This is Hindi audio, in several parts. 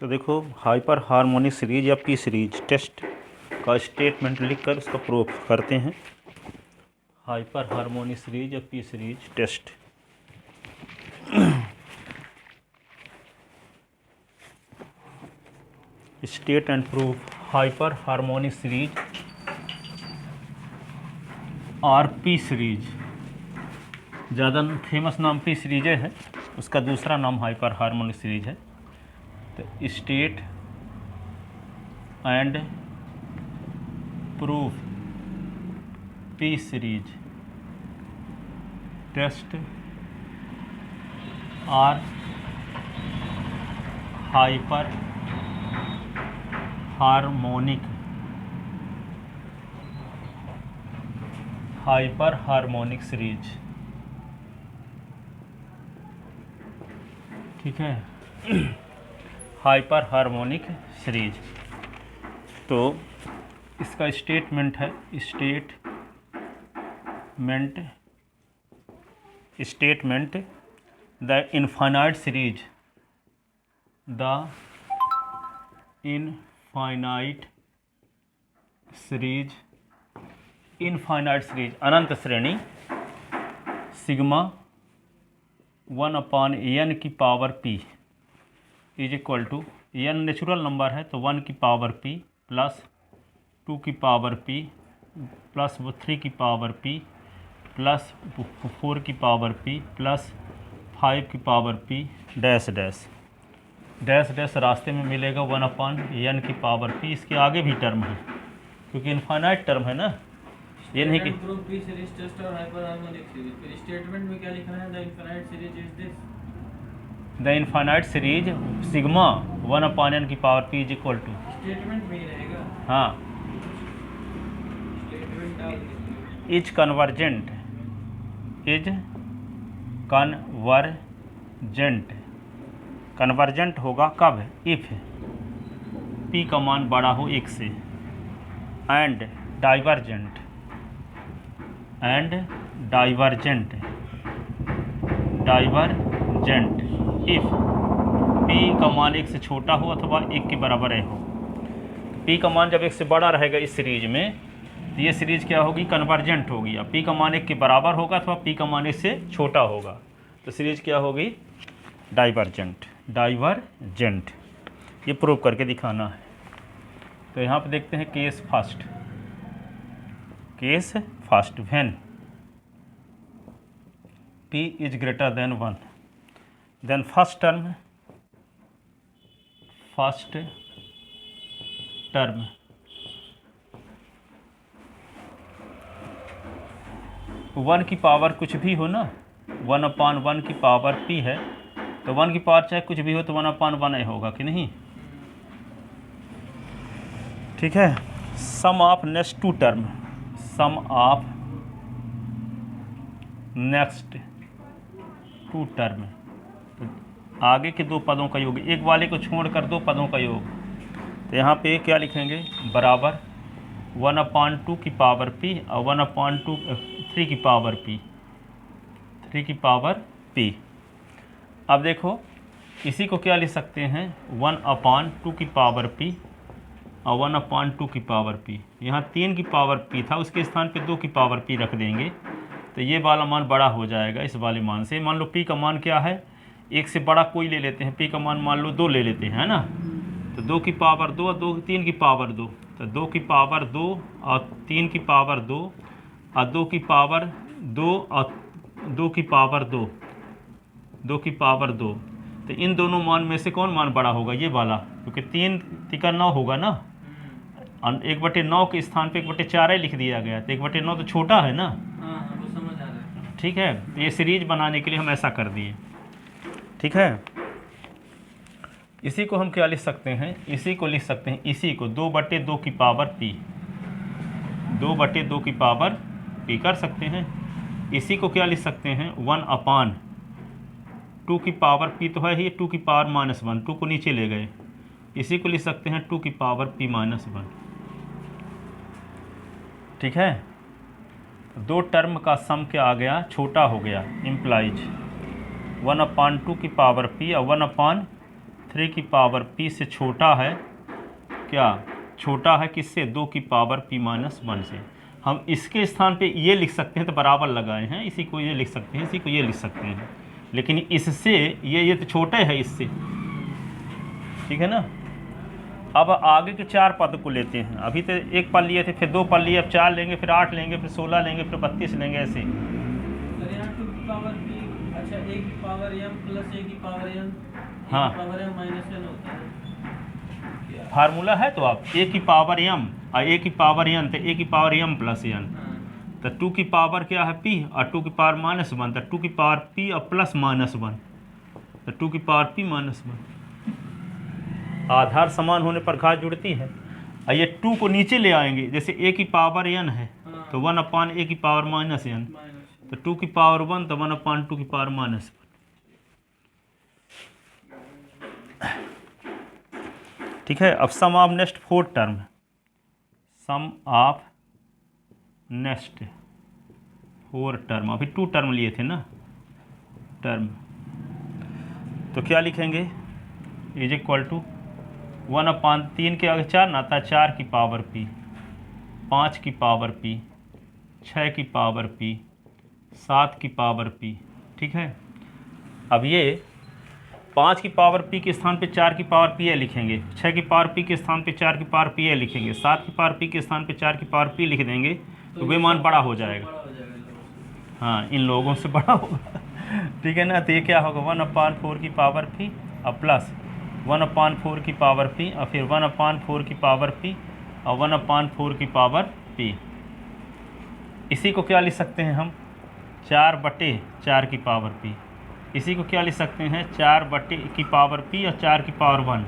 तो देखो हाइपर हार्मोनिक सीरीज या पी सीरीज टेस्ट का स्टेटमेंट लिखकर उसका प्रूफ करते हैं। हाइपर हार्मोनिक सीरीज या P series test. State and proof hyper harmonic series और पी सीरीज। ज़्यादा फेमस नाम पी सीरीज है, उसका दूसरा नाम हाइपर हार्मोनिक सीरीज है। तो state and proof P series test or hyper harmonic series. ठीक है, हाइपर हार्मोनिक सीरीज। तो इसका स्टेटमेंट है स्टेटमेंट द इनफाइनाइट सीरीज अनंत श्रेणी सिग्मा 1/n की power p is equal to, n natural number है तो 1 की पावर p प्लस 2 की पावर p प्लस 3 की पावर p प्लस 4 की पावर p प्लस 5 की power p dash dash dash dash रास्ते में मिलेगा 1/n की पावर p। इसके आगे भी टर्म है क्योंकि इनफाइनाइट टर्म है ना, ये नहीं कि पी सीरीज टेस्ट और हाइपर हार्मोनिक सीरीज। फिर स्टेटमेंट में क्या लिखना है? The infinite series is this. The infinite series sigma 1/n की power p is equal to. Statement में ही रहेगा। हाँ, स्टेटमेंट डाल दीजिए। इज कन्वर्जेंट कन्वर्जेंट होगा कब? इफ p का मान बड़ा हो 1 से, एंड डाइवर्जेंट इफ p का मान 1 से छोटा हो अथवा 1 के बराबर हो। p का मान जब 1 से बड़ा रहेगा इस सीरीज में तो ये सीरीज क्या होगी? कन्वर्जेंट होगी। अब p का मान 1 के बराबर होगा अथवा p का मान 1 से छोटा होगा तो सीरीज क्या होगी? डाइवर्जेंट। ये प्रूव करके दिखाना है। तो यहाँ पे देखते हैं case first when p is greater than 1 then first term one की पावर कुछ भी हो ना, 1/1 की पावर p है तो 1 की पावर चाहे कुछ भी हो तो 1/1 होगा कि नहीं? ठीक है। सम ऑफ नेक्स्ट टू टर्म तो आगे के दो पदों का योग, एक वाले को छोड़कर दो पदों का योग। तो यहाँ पे क्या लिखेंगे? बराबर 1/2 की पावर p और 3 की पावर p। अब देखो इसी को क्या लिख सकते हैं? 1/2 की पावर p और 1/2 की पावर p। यहाँ 3 की पावर p था, उसके स्थान पे 2 की पावर p रख देंगे तो ये वाला मान बड़ा हो जाएगा इस वाले मान से। मान लो p का मान क्या है? 1 से बड़ा कोई ले लेते हैं, p का मान मान लो 2 ले लेते हैं, है ना। तो 2 की पावर 2 और 3 की पावर 2, तो 2 की पावर 2 और 3 की पावर 2 और 2 की पावर 2 और 2 की पावर 2 तो इन दोनों मान में से कौन मान बड़ा होगा? ये वाला, क्योंकि 3 तिका 9 होगा ना, 1/9 के स्थान पे 1/4 लिख दिया गया तो 1/9 तो छोटा है ना। हाँ, वो समझ आ रहा है। ठीक है, ये सीरीज बनाने के लिए हम ऐसा कर दिए। ठीक है, इसी को हम क्या लिख सकते हैं? इसी को 2/2 की पावर p, 2/2 की पावर p कर सकते हैं। इसी को क्या लिख सकते हैं? 1/2 की पावर p तो है ही, 2 की पावर -1, 2 को नीचे ले गए। इसी को लिख सकते हैं 2 की पावर p -1। ठीक है, दो टर्म का सम क्या आ गया? छोटा हो गया, इम्प्लाइज 1/2 की पावर p और 3 की पावर p से छोटा है, क्या छोटा है किससे, 2 की पावर p माइनस 1 से। हम इसके स्थान पे ये लिख सकते हैं तो बराबर लगाए हैं, इसी को ये लिख सकते हैं, इसी को ये लिख सकते हैं, लेकिन इससे ये तो छोटे है इससे, ठीक है ना। अब आगे के 4 पद को लेते हैं, अभी तो 1 पद लिए थे, फिर 2 पद लिए, अब 4 लेंगे, फिर 8 लेंगे, फिर 16 लेंगे, फिर 32 लेंगे, ऐसे। सर यहाँ 2 की पावर p, अच्छा a की पावर m प्लस a की पावर n, हाँ, पावर m माइनस n होता है। फार्मूला है तो आप a की पावर m और a की पावर n, तो a की पावर m प्लस n, तो 2 की पावर क्या है p और 2 की पावर माइनस 1, तो 2 की पावर p और प्लस माइनस 1, तो 2 की पावर p माइनस 1। आधार समान होने पर घात जुड़ती है। और ये 2 को नीचे ले आएंगे, जैसे a की पावर n है तो 1 अपान a की पावर माइनस n, तो 2 की पावर 1 तो 1 अपान 2 की पावर माइनस 1। ठीक है। अब sum of next 4 term, sum of next 4 term, अभी 2 टर्म लिए थे ना टर्म, तो क्या लिखेंगे, इज इक्वल टू 1 अपान 3 के आगे 4 ना था, 4 की पावर p, 5 की पावर p, 6 की पावर p, 7 की पावर p। ठीक है। अब ये 5 की पावर p के स्थान पे 4 की पावर p लिखेंगे, 6 की पावर p के स्थान पे 4 की पावर p लिखेंगे, 7 की पावर p के स्थान पे 4 की पावर p लिख देंगे, तो वे मान बड़ा हो जाएगा। हाँ, इन लोगों से बड़ा होगा। ठीक है ना। तो ये क्या होगा, 1 अपान 4 की पावर p और प्लस 1 अपान 4 की पावर p और फिर 1 अपान 4 की पावर p और 1 अपान 4 की पावर p। इसी को क्या लिख सकते हैं हम, 4/4 की पावर p। इसी को क्या लिख सकते हैं, 4 की पावर p और 4 की पावर 1।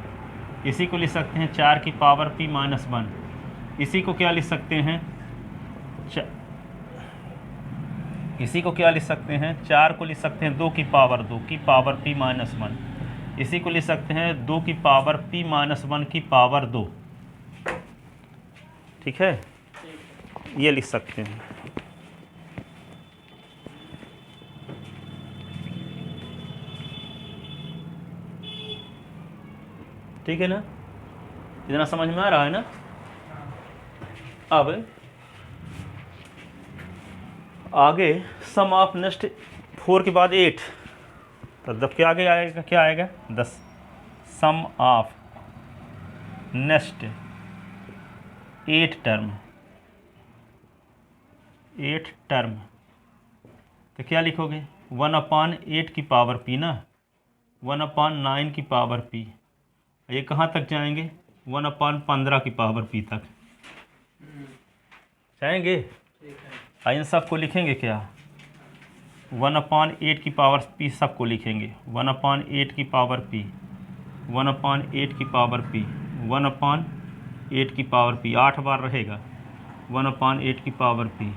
इसी को लिख सकते हैं 4 की पावर p माइनस 1। इसी को क्या लिख सकते हैं, इसी को क्या लिख सकते हैं, 4 को लिख सकते हैं 2 की पावर p माइनस 1। इसी को लिख सकते हैं 2 की पावर p माइनस 1 की पावर 2। ठीक है, ये लिख सकते हैं। ठीक है ना, इतना समझ में आ रहा है ना। अब आगे सम ऑफ नेक्स्ट 4 के बाद 8, तो जब क्या आगे आएगा, क्या आएगा 10। सम ऑफ नेक्स्ट 8 टर्म, 8 टर्म, तो क्या लिखोगे, 1 अपान 8 की पावर p ना, 1 अपान 9 की पावर p, ये कहाँ तक जाएंगे, 1 अपान 15 की पावर p तक जाएंगे। इन सब को लिखेंगे क्या, 1 अपान 8 की पावर p सबको लिखेंगे, 1 अपान 8 की पावर p, 1 अपान 8 की पावर p, 1 अपान 8 की पावर p, 8 बार रहेगा, 1 अपान 8 की पावर p,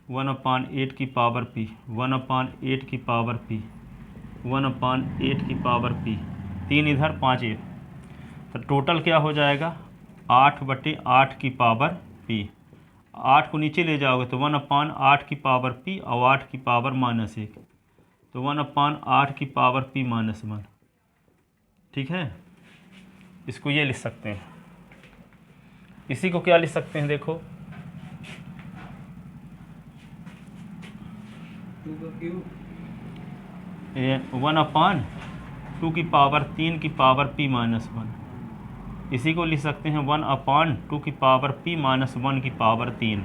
1 अपान 8 की पावर p, 1 अपान 8 की पावर p, 1 अपान 8 की पावर p, 3 इधर 5 इधर, तो टोटल क्या हो जाएगा, 8/8 की पावर p। 8 को नीचे ले जाओगे तो 1 अपान 8 की पावर p और 8 की पावर -1, तो 1 अपान 8 की पावर p माइनस 1। ठीक है, इसको ये लिख सकते हैं। इसी को क्या लिख सकते हैं, देखो 1 अपान 2 की पावर 3 की पावर p माइनस 1। इसी को लिख सकते हैं 1 अपान 2 की पावर p माइनस 1 की पावर 3।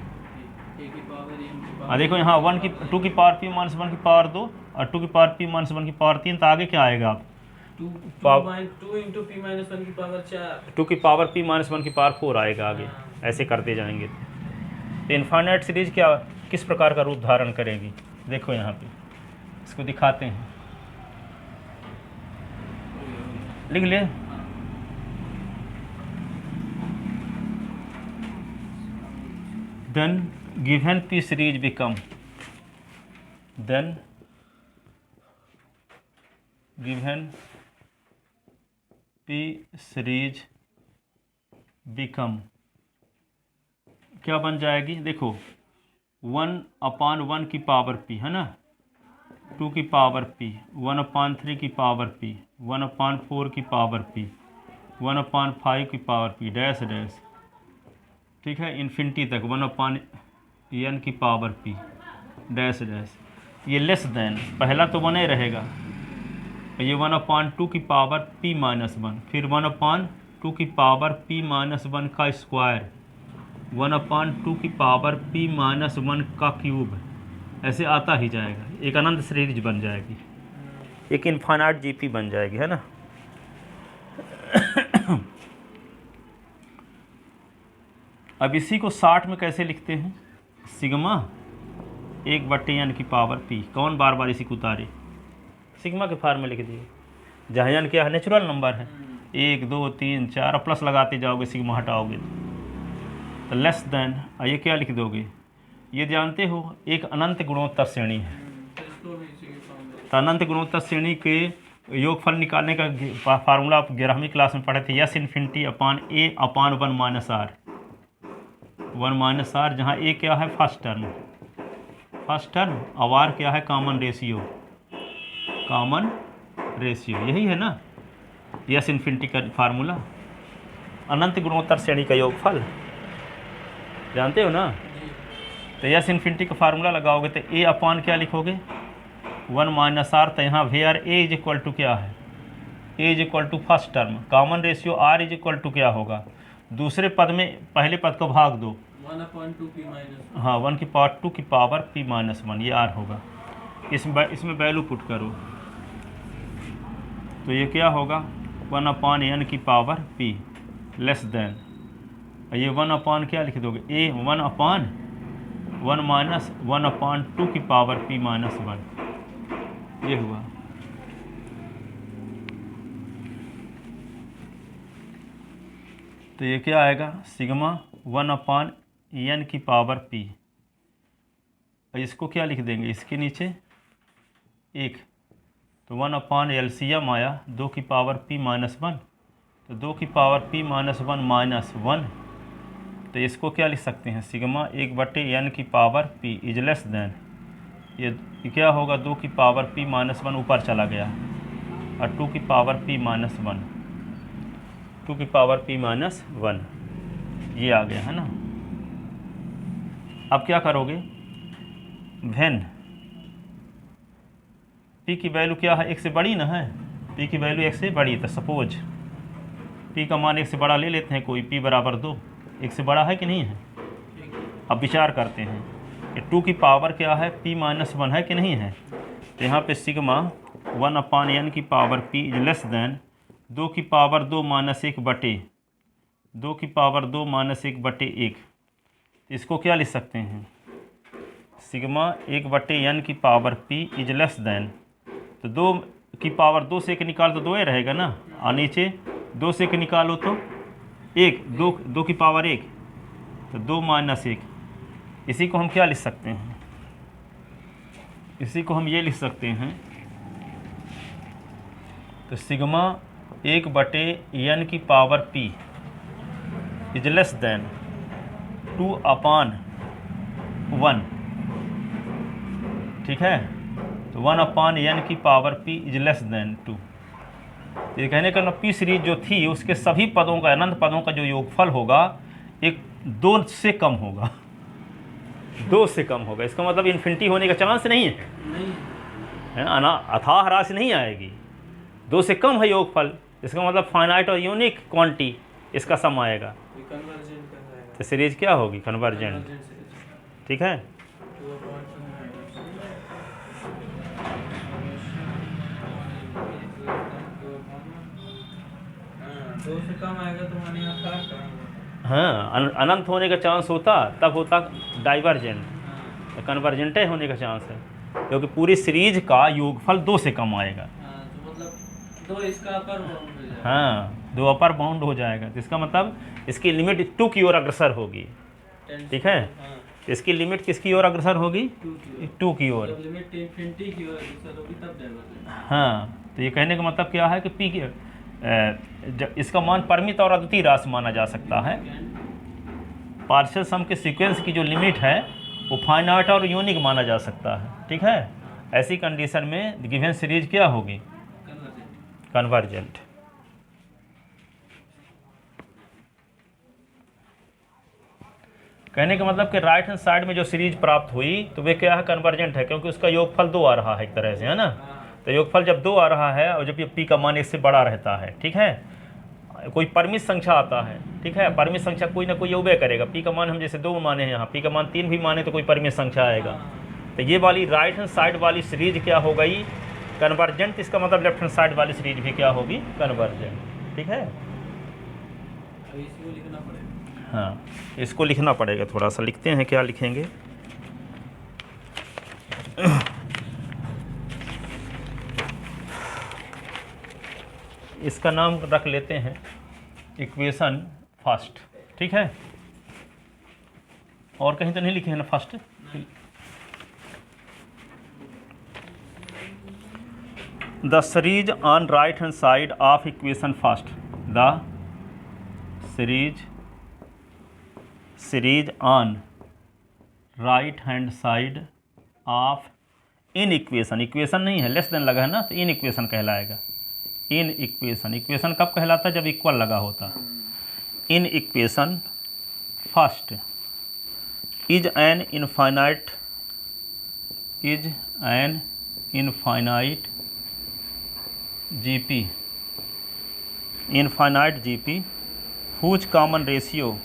देखो यहाँ 2 की पावर p माइनस 1 की पावर 2 और 2 की पावर p माइनस 1 की पावर 3, तो आगे क्या आएगा, आप 2 इंटू p माइनस 1 की पावर 4, 2 की पावर p माइनस 1 की पावर 4 आएगा आगे, ऐसे करते जाएंगे। तो इनफाइनाइट सीरीज क्या किस प्रकार का रूप धारण करेगी, देखो यहाँ पे इसको दिखाते हैं, लिख ले। Then given p series become, then given p series become क्या बन जाएगी, देखो 1 अपान 1 की पावर p है ना, 2 की पावर p, 1/3 की पावर p, 1/4 की पावर p, 1/5 की पावर p डैश डैश, ठीक है, इन्फिनिटी तक 1/n की पावर p डैश डैश। ये लेस देन, पहला तो 1 ही रहेगा, ये 1/2 की पावर p - 1, फिर 1/2 की पावर p - 1 का स्क्वायर, 1/2 की पावर p - 1 का क्यूब, ऐसे आता ही जाएगा, एक अनंत सीरीज बन जाएगी, एक इनफाइनाइट जीपी बन जाएगी, है ना। अब इसी को 60 में कैसे लिखते हैं, सिग्मा 1/n की पावर p, कौन बार बार इसी को उतारे, सिग्मा के फार्म में लिख दिए, जहाँ n क्या है, नेचुरल नंबर है, 1 2 3 4, और प्लस लगाते जाओगे, सिग्मा हटाओगे तो लेस देन, ये क्या लिख दोगे, ये जानते हो एक अनंत गुणोत्तर श्रेणी है, तो अनंत गुणोत्तर श्रेणी के योगफल निकालने का फार्मूला आप 11वीं क्लास में पढ़े थे, yes infinity upon a upon 1 - r, जहाँ a क्या है फर्स्ट टर्म, और r क्या है कॉमन रेशियो, यही है ना यस इन्फिनिटी का फार्मूला, अनंत गुणोत्तर श्रेणी का योगफल, जानते हो ना। तो यस इन्फिनिटी का फार्मूला लगाओगे तो a अपान क्या लिखोगे 1 - r, तो यहाँ where a is equal to क्या है, a is equal to first term, common ratio r is equal to क्या होगा, दूसरे पद में पहले पद को भाग दो, 1/2 p - हाँ 1/2 की पावर p - 1, ये r होगा, इसमें वैल्यू पुट करो तो ये क्या होगा 1/n की पावर p लेस देन, ये 1 क्या लिख दोगे, a 1/1 - 1/2 की पावर p - 1, ये हुआ। तो ये क्या आएगा, सिग्मा 1/n की पावर p, इसको क्या लिख देंगे, इसके नीचे 1, तो 1/LCM आया 2 की पावर p - 1, तो 2 की पावर p - 1 - 1, तो इसको क्या लिख सकते हैं, सिग्मा 1/n की power p is less then, ये क्या होगा 2 की पावर p - 1 ऊपर चला गया, और 2 की पावर p - 1, 2 की पावर p - 1, ये आ गया, है ना। अब क्या करोगे, वेन p की वैल्यू क्या है, 1 से बड़ी ना है, p की वैल्यू 1 से बड़ी, तो सपोज p का मान 1 से बड़ा ले लेते हैं, कोई p बराबर 2, 1 से बड़ा है कि नहीं है। अब विचार करते हैं कि 2 की पावर क्या है p - 1 है कि नहीं है, तो यहाँ पे सिग्मा 1/n की power p is less then 2 की पावर 2 - 1 बटे 2 की पावर 2 - 1 बटे 1, इसको क्या लिख सकते हैं, सिग्मा 1/n की power p is less then, तो 2 की पावर 2 से 1 निकाल तो 2 ही रहेगा ना, और नीचे 2 से 1 निकालो तो 1, 2 की पावर 1, तो 2 - 1, इसी को हम क्या लिख सकते हैं, इसी को हम ये लिख सकते हैं, तो सिग्मा 1/n की power p is less then 2/1, ठीक है, तो 1/n की power p is less then 2, ये कहने का मतलब p सीरीज जो थी उसके सभी पदों का, अनंत पदों का जो योगफल होगा एक 2 से कम होगा, 2 से कम होगा, इसका मतलब इन्फिनिटी होने का चांस नहीं है, है ना, अथाह राशि नहीं आएगी, 2 से कम है योगफल, इसका मतलब फाइनाइट और यूनिक क्वांटिटी इसका सम आएगा, तो सीरीज क्या होगी, कन्वर्जेंट, ठीक है। हाँ, अनंत होने का चांस होता तब होता डाइवर्जेंट, तो कन्वर्जेंट होने का चांस है, क्योंकि पूरी सीरीज का योगफल 2 से कम आएगा, तो मतलब 2 इसका अपर बाउंड हो जाएगा, हाँ 2 अपर बाउंड हो जाएगा, तो इसका मतलब इसकी लिमिट 2 की ओर अग्रसर होगी, ठीक है, इसकी लिमिट किसकी ओर अग्रसर होगी, 2 की ओर, लिमिट इन्फिनिटी की ओर अग्रसर होगी तब डाइवर्जेंट, हाँ, तो ये कहने का मतलब क्या है कि p की इसका मान परिमित और अद्वितीय राशि माना जा सकता है, पार्शियल सम के सीक्वेंस की जो लिमिट है वो फाइनाइट और यूनिक माना जा सकता है, ठीक है, ऐसी कंडीशन में गिवन सीरीज क्या होगी? कन्वर्जेंट। कहने का मतलब कि राइट हैंड साइड में जो सीरीज प्राप्त हुई तो वे क्या है? कन्वर्जेंट है, क्योंकि उसका योगफल 2 आ रहा है एक तरह से, है ना। तो योगफल जब 2 आ रहा है और जब पी का मान 1 से बड़ा रहता है, ठीक है, कोई परिमित संख्या आता है, ठीक है, परिमित संख्या कोई ना कोई योगे करेगा। पी का मान हम जैसे 2 माने हैं, यहाँ पी का मान 3 भी माने तो कोई परिमित संख्या आएगा। तो ये वाली राइट हैंड साइड वाली सीरीज क्या हो गई? कन्वर्जेंट। इसका मतलब लेफ्ट हैंड साइड वाली सीरीज भी क्या होगी? कन्वर्जेंट। ठीक है, इसको लिखना पड़ेगा। हाँ, इसको लिखना पड़ेगा। थोड़ा सा लिखते हैं, क्या लिखेंगे? इसका नाम रख लेते हैं इक्वेशन फर्स्ट। ठीक है, और कहीं तो नहीं लिखे हैं ना first? The series on right hand side of equation first, the series on right hand side of in equation, equation नहीं है, लेस देन लगा है ना, तो इन इक्वेशन कहलाएगा। इन इक्वेशन, इक्वेशन कब कहलाता है? जब इक्वल लगा होता। In equation first is an infinite GP, infinite GP whose common ratio,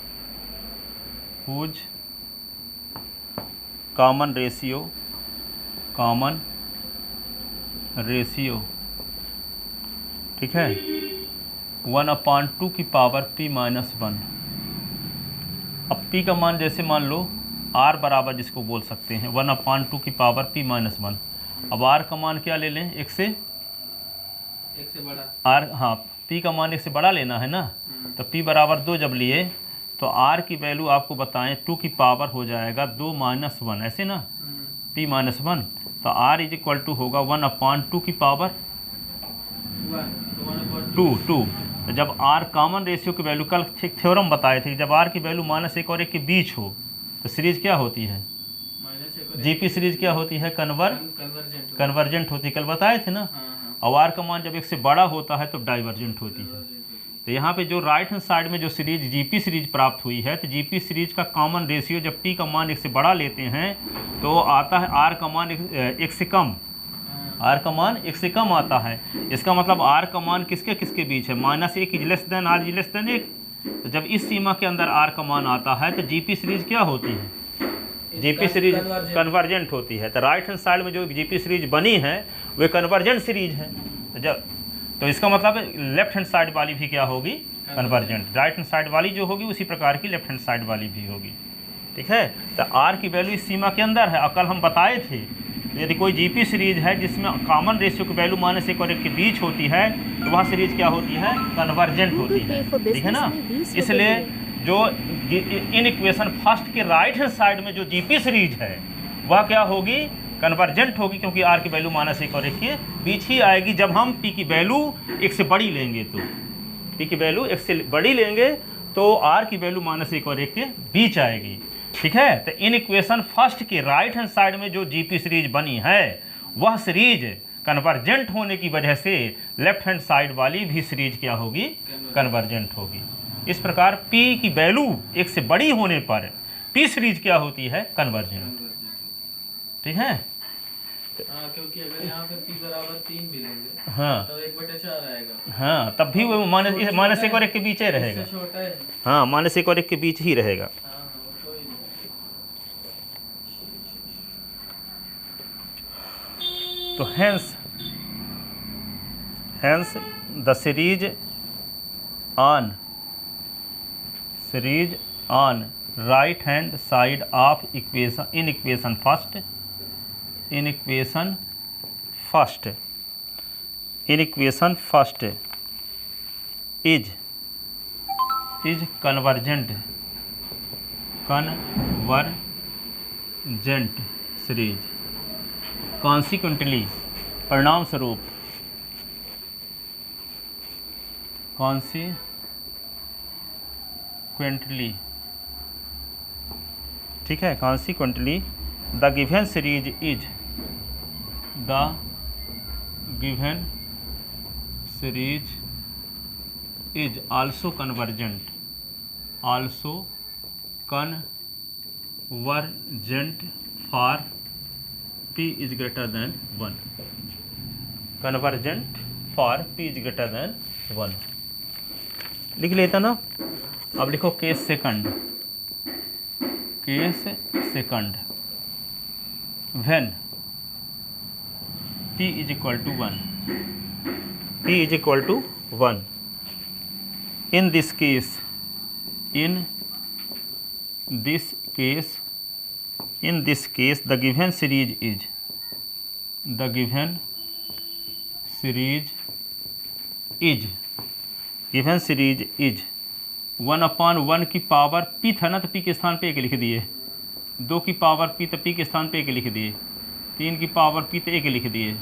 ठीक है, 1/2 की पावर p माइनस 1। अब p का मान जैसे मान लो r बराबर जिसको बोल सकते हैं 1/2 की पावर p माइनस 1। अब r का मान क्या ले लें? एक से बड़ा r, हाँ, p का मान 1 से बड़ा लेना है ना, तो p बराबर 2 जब लिए तो r की वैल्यू आपको बताएं 2 की पावर हो जाएगा 2 माइनस 1, ऐसे ना, p माइनस 1, तो r इज इक्वल टू होगा 1/2 की पावर 2। तो जब r कॉमन रेशियो की वैल्यू, कल थ्योरम बताए थे, जब r की वैल्यू -1 और 1 के बीच हो तो सीरीज क्या होती है? जीपी सीरीज क्या होती है? कन्वर्जेंट होती है, कल बताए थे ना। और r का मान जब 1 से बड़ा होता है तो डाइवर्जेंट होती है। तो यहाँ पे जो राइट हैंड साइड में जो सीरीज जीपी सीरीज प्राप्त हुई है, तो जीपी सीरीज का कॉमन रेशियो जब p का मान 1 से बड़ा लेते हैं तो आता है r का मान 1 से कम, r का मान 1 से कम आता है। इसका मतलब r का मान किसके किसके बीच है? -1 is less then r is less then 1। तो जब इस सीमा के अंदर r का मान आता है तो जीपी सीरीज क्या होती है? जीपी सीरीज कन्वर्जेंट होती है। तो राइट हैंड साइड में जो जीपी सीरीज बनी है वे कन्वर्जेंट सीरीज है। तो इसका मतलब लेफ्ट हैंड साइड वाली भी क्या होगी? कन्वर्जेंट। राइट हैंड साइड वाली जो होगी उसी प्रकार की लेफ्ट हैंड साइड वाली भी होगी। ठीक है, तो r की वैल्यू इस सीमा के अंदर है। कल हम बताए थे यदि कोई जीपी सीरीज है जिसमें कॉमन रेशियो की वैल्यू -1 और 1 के बीच होती है तो वह सीरीज क्या होती है? कन्वर्जेंट होती है। ठीक है ना, इसलिए जो इन इक्वेशन फर्स्ट के राइट हैंड साइड में जो जीपी सीरीज है वह क्या होगी? कन्वर्जेंट होगी, क्योंकि r की वैल्यू -1 और 1 के बीच ही आएगी। जब हम p की वैल्यू 1 से बड़ी लेंगे तो p की वैल्यू 1 से बड़ी लेंगे तो r की वैल्यू -1 और 1 के बीच आएगी। ठीक है, तो इन इक्वेशन फर्स्ट के राइट हैंड साइड में जो जीपी सीरीज बनी है वह सीरीज कन्वर्जेंट होने की वजह से लेफ्ट हैंड साइड वाली भी सीरीज क्या होगी? कन्वर्जेंट होगी। इस प्रकार p की वैल्यू 1 से बड़ी होने पर p सीरीज क्या होती है? कन्वर्जेंट। ठीक है, क्योंकि अगर यहाँ पे p बराबर 3 भी लेंगे, हाँ, तो 1/4 आएगा। हाँ, तब भी वो -1 और 1 के बीच ही रहेगा। इससे छोटा है। हाँ, -1 और 1 के बीच ही रहेगा। तो hence the series on right hand side of equation in equation first is convergent series. Consequently, परिणाम स्वरूप, ठीक है, consequently the given series is the given series is also convergent for p is greater than 1, convergent for p is greater than 1 लिख लेता ना। अब लिखो case second when p is equal to 1, in this case the given series is 1/1 की पावर p था ना, तो p के स्थान पे 1 लिख दिए, 2 की पावर p तो p के स्थान पे 1 लिख दिए, 3 की पावर p तो 1 लिख दिए,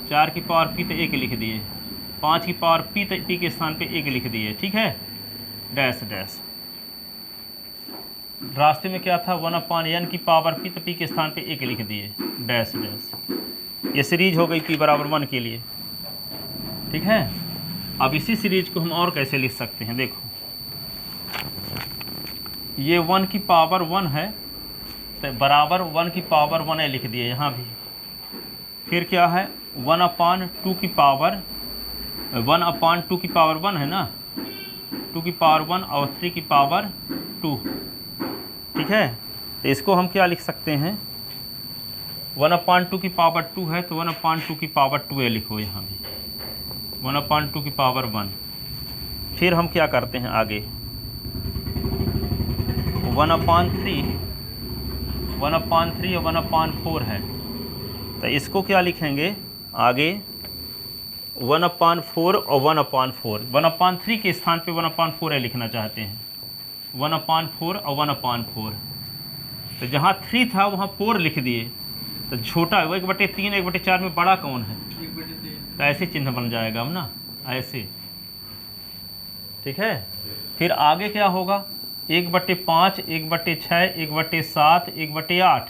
4 की पावर p तो 1 लिख दिए, 5 की पावर p तो p के स्थान पे 1 लिख दिए। ठीक है, डैश डैश। रास्ते में क्या था, 1/n की पावर p तो p के स्थान पे 1 लिख दिए, डैश डैश। ये सीरीज हो गई p बराबर 1 के लिए। ठीक है, अब इसी सीरीज को हम और कैसे लिख सकते हैं, देखो ये 1 की पावर 1 है तो बराबर 1 की पावर 1 लिख दिए यहाँ भी। फिर क्या है, 1/2 की पावर 1/2 की पावर 1 है ना, 2 की पावर 1 और 3 की पावर 2। ठीक है, तो इसको हम क्या लिख सकते हैं, 1/2 की पावर 2 है तो 1/2 की पावर 2 लिखो यहाँ भी, 1/2 की पावर 1। फिर हम क्या करते हैं आगे, 1/3 और 1/4 है, तो इसको क्या लिखेंगे आगे, 1/4 और 1/4। 1/3 के स्थान पे 1/4 लिखना चाहते हैं, 1/4 और 1/4। तो जहाँ 3 था वहाँ 4 लिख दिए, तो छोटा 1/3 1/4 में बड़ा कौन है, 1/3। तो ऐसे चिन्ह बन जाएगा ना, ऐसे। ठीक है, फिर आगे क्या होगा, 1/5 1/6 1/7 1/8।